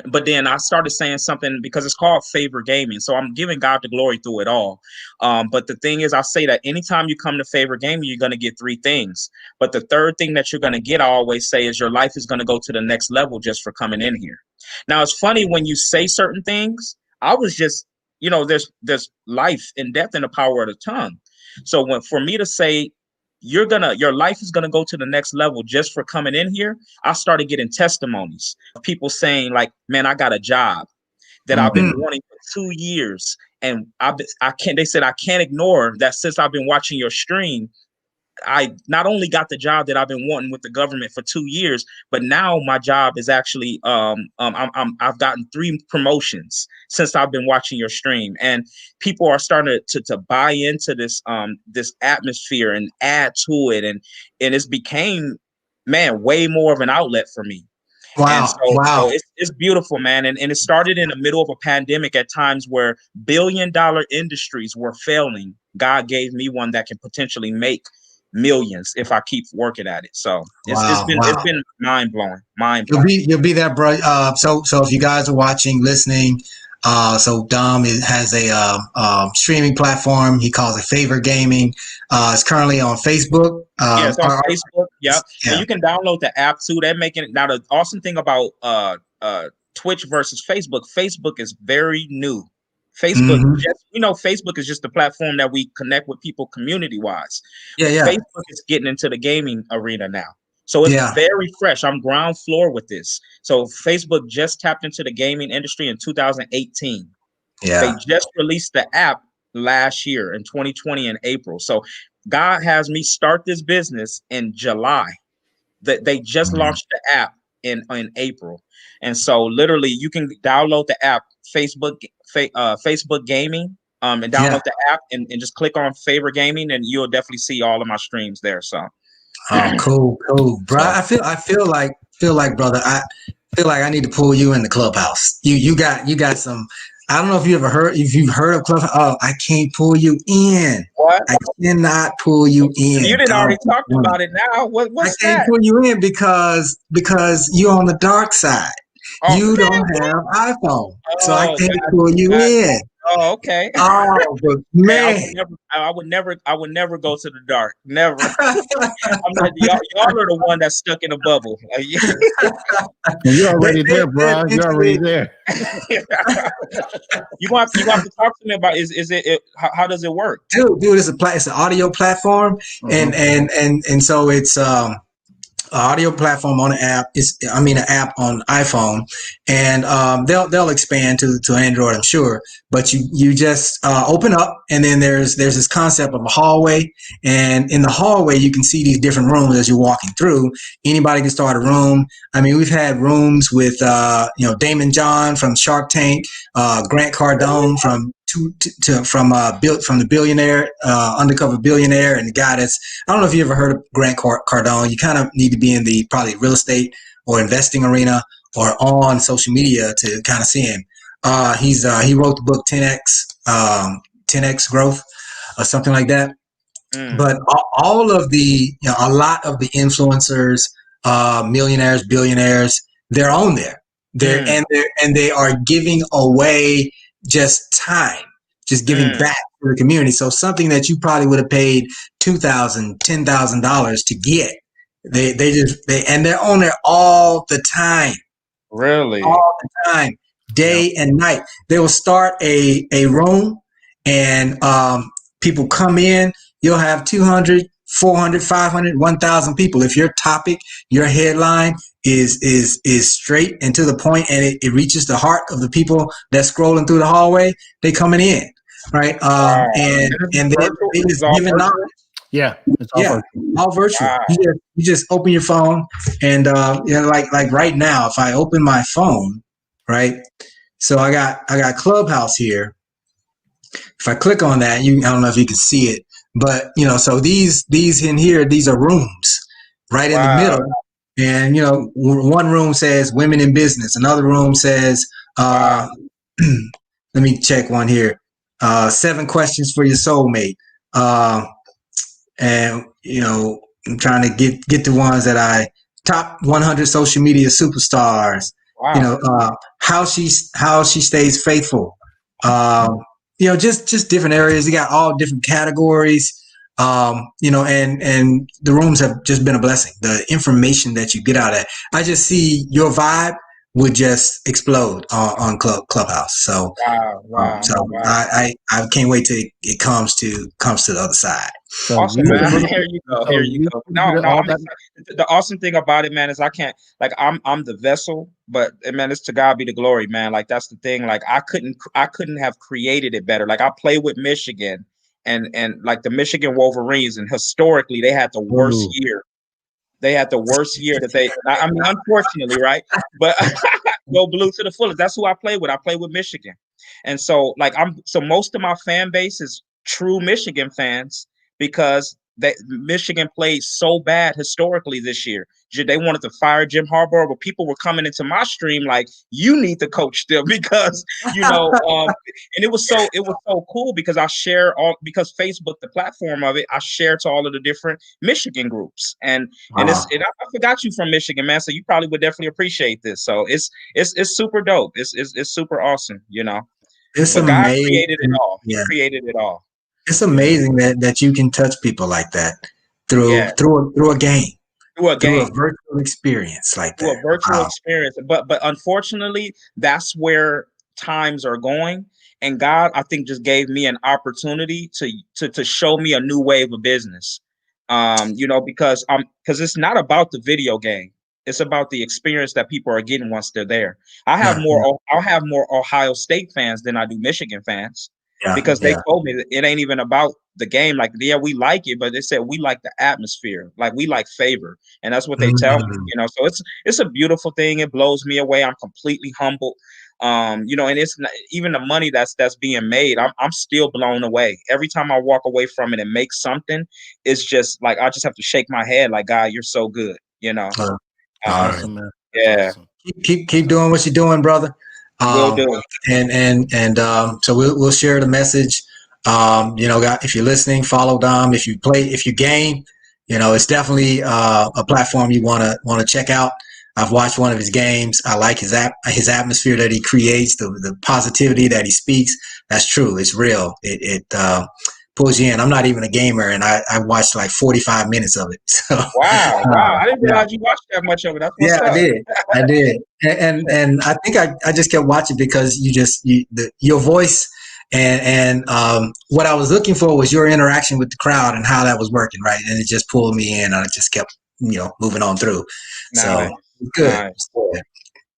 but then I started saying something because it's called favor gaming. So I'm giving God the glory through it all. But the thing is, I say that anytime you come to favor gaming, you're going to get 3 things. But the third thing that you're going to get, I always say, is your life is going to go to the next level just for coming in here. Now, it's funny when you say certain things. I was just, there's life and death in the power of the tongue. So for me to say, your life is gonna go to the next level just for coming in here, I started getting testimonies of people saying like, man, I got a job that I've been Mm, wanting for 2 years. And they said, I can't ignore that since I've been watching your stream. I not only got the job that I've been wanting with the government for 2 years, but now my job is actually I've gotten 3 promotions since I've been watching your stream, and people are starting to buy into this atmosphere and add to it, and it's became, man, way more of an outlet for me. And wow. so Wow. it's beautiful, man. And it started in the middle of a pandemic at times where billion-dollar industries were failing. God gave me one that can potentially make millions if I keep working at it. So Wow. it's Wow. been mind blowing, mind You'll blowing. be there, bro. So if you guys are watching, listening, So Dom has a streaming platform he calls it Favor Gaming. It's currently on Facebook. Yeah, it's on Facebook. Yep. Yeah. And you can download the app too. They're making it now. The awesome thing about Twitch versus Facebook is very new. Facebook, Facebook is just the platform that we connect with people community wise. Yeah. Facebook is getting into the gaming arena now. So it's very fresh. I'm ground floor with this. So Facebook just tapped into the gaming industry in 2018. Yeah. They just released the app last year in 2020 in April. So God has me start this business in July. That they just launched the app in April. And so literally you can download the app Facebook Gaming and download the app and just click on Favor Gaming and you'll definitely see all of my streams there. So cool, bro. I feel like brother, I feel like I need to pull you in the clubhouse. You got some. I don't know if you've heard of Clubhouse. Oh, I can't pull you in. What? I cannot pull you in. You didn't already talk about it now. What's I can't pull you in because you're on the dark side. Oh, you don't have iPhone, so I can't pull you in. Oh, okay. Oh, but man, I would never go to the dark. Never. I'm like, y'all are the one that's stuck in a bubble. You're already there, bro. You're already there. You want to talk to me about is it how does it work, dude? It's an audio platform, and so it's audio platform on an app. An app on iPhone, and they'll expand to Android, I'm sure. But you just open up, and then there's this concept of a hallway, and in the hallway you can see these different rooms as you're walking through. Anybody can start a room. I mean, we've had rooms with Damon John from Shark Tank, Grant Cardone from the billionaire, undercover billionaire, and the guy that's, I don't know if you ever heard of Grant Cardone. You kind of need to be in the probably real estate or investing arena or on social media to kind of see him. He wrote the book 10x growth or something like that. But all of a lot of the influencers, millionaires, billionaires, they're on there. And they are giving away just time, just giving back to the community. So something that you probably would have paid $2,000, $10,000 to get, and they're on there all the time. Really? All the time, day and night. They will start a room, and people come in. You'll have 200, 400, 500, 1,000 people. If your topic, your headline is straight and to the point, and it reaches the heart of the people that's scrolling through the hallway, they coming in, right? And they just giving knowledge. Yeah, it's all virtual. Wow. You just open your phone, and like right now, if I open my phone, right? So I got Clubhouse here. If I click on that, I don't know if you can see it, but so these in here, these are rooms right in the middle. And, one room says women in business. Another room says, let me check one here. 7 questions for your soulmate. And, I'm trying to get the ones that top 100 social media superstars, how she stays faithful. Just different areas. You got all different categories. And the rooms have just been a blessing. The information that you get out of it, I just see your vibe would just explode on Clubhouse. So, I can't wait till it comes to the other side. So awesome, man. Here you go. No, the awesome thing about it, man, is I'm the vessel, but man, it's to God be the glory, man. Like that's the thing. Like I couldn't have created it better. Like I play with Michigan. And like the Michigan Wolverines, and historically they had the worst year. They had the worst year unfortunately, right? But go blue to the fullest. That's who I play with. I play with Michigan. And so most of my fan base is true Michigan fans because Michigan played so bad historically this year. They wanted to fire Jim Harbaugh, but people were coming into my stream like, you need to coach still because, and it was so cool because I share because Facebook, the platform of it, I share to all of the different Michigan groups. And I forgot you from Michigan, man. So you probably would definitely appreciate this. So it's super dope. It's super awesome, It's But God amazing. created it all. He Yeah. created it all. It's amazing that you can touch people like that through Yeah. through a game, Through a through a game. virtual experience like Through that. a virtual Wow. experience. But unfortunately, that's where times are going. And God, I think, just gave me an opportunity to show me a new wave of business. Because it's not about the video game. It's about the experience that people are getting once they're there. I'll have more Ohio State fans than I do Michigan fans, because they told me that it ain't even about the game. Like, yeah, we like it, but they said we like the atmosphere, like we like favor, and that's what they tell me. So it's a beautiful thing. It blows me away. I'm completely humbled. And it's not, even the money that's being made, I'm still blown away. Every time I walk away from it and make something, it's just like I just have to shake my head like, God, you're so good. Awesome, man. Yeah. Awesome. Keep doing what you're doing, brother. Will do. So we'll share the message. If you're listening, follow Dom. If you game, it's definitely a platform you want to check out. I've watched one of his games. I like his atmosphere that he creates, the positivity that he speaks. That's true. It's real. It pulls you in. I'm not even a gamer, and I watched like 45 minutes of it. So, wow. I didn't realize you watched that much of it. That's what's up. I did. And I think I just kept watching because your voice and what I was looking for was your interaction with the crowd and how that was working, right? And it just pulled me in, and I just kept moving on through. Nice. So good. Nice.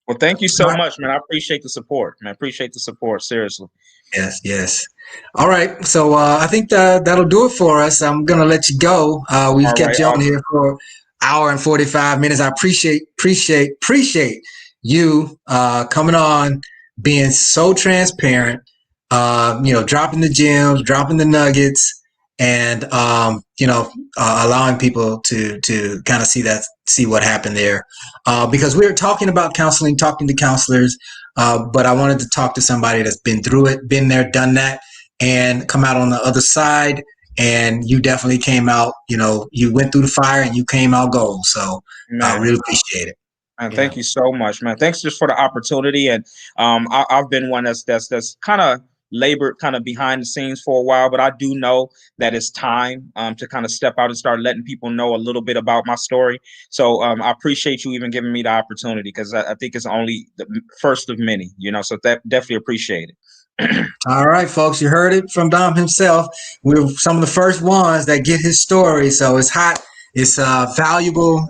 Well, thank you so much, man. I appreciate the support. Man, I appreciate the support. Seriously. Yes. All right. So I think that'll do it for us. I'm gonna let you go. We've kept you on here for an hour and 45 minutes. I appreciate you coming on, being so transparent. Dropping the gems, dropping the nuggets, and allowing people to kind of see what happened there. Because we were talking about counseling, talking to counselors. But I wanted to talk to somebody that's been through it, been there, done that, and come out on the other side. And you definitely came out, you went through the fire and you came out gold. So I really appreciate it. And thank you so much, man. Thanks just for the opportunity. And I've been one that's kind of labored kind of behind the scenes for a while, but I do know that it's time to kind of step out and start letting people know a little bit about my story. So I appreciate you even giving me the opportunity, because I think it's only the first of many, so that definitely appreciate it. All right, folks, you heard it from Dom himself. We're some of the first ones that get his story. So it's hot. It's valuable.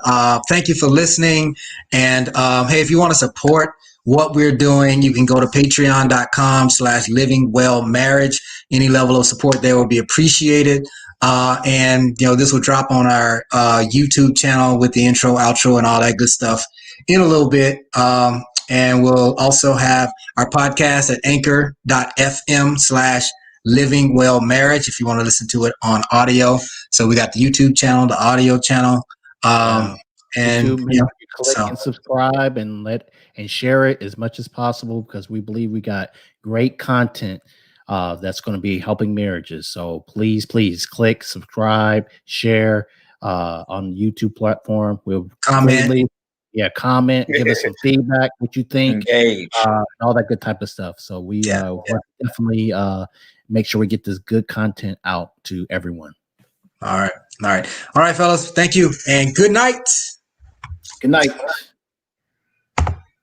Thank you for listening. And hey, if you want to support what we're doing, you can go to patreon.com/livingwellmarriage. Any level of support there will be appreciated. And this will drop on our YouTube channel with the intro, outro, and all that good stuff in a little bit. And we'll also have our podcast at anchor.fm/Living Well Marriage if you want to listen to it on audio. So we got the YouTube channel, the audio channel. And YouTube, click and subscribe and share it as much as possible, because we believe we got great content that's going to be helping marriages. So please click, subscribe, share on the YouTube platform. We'll comment. Comment, give us some feedback, what you think, engage, all that good type of stuff. So we definitely make sure we get this good content out to everyone. All right, fellas. Thank you, and good night. Good night.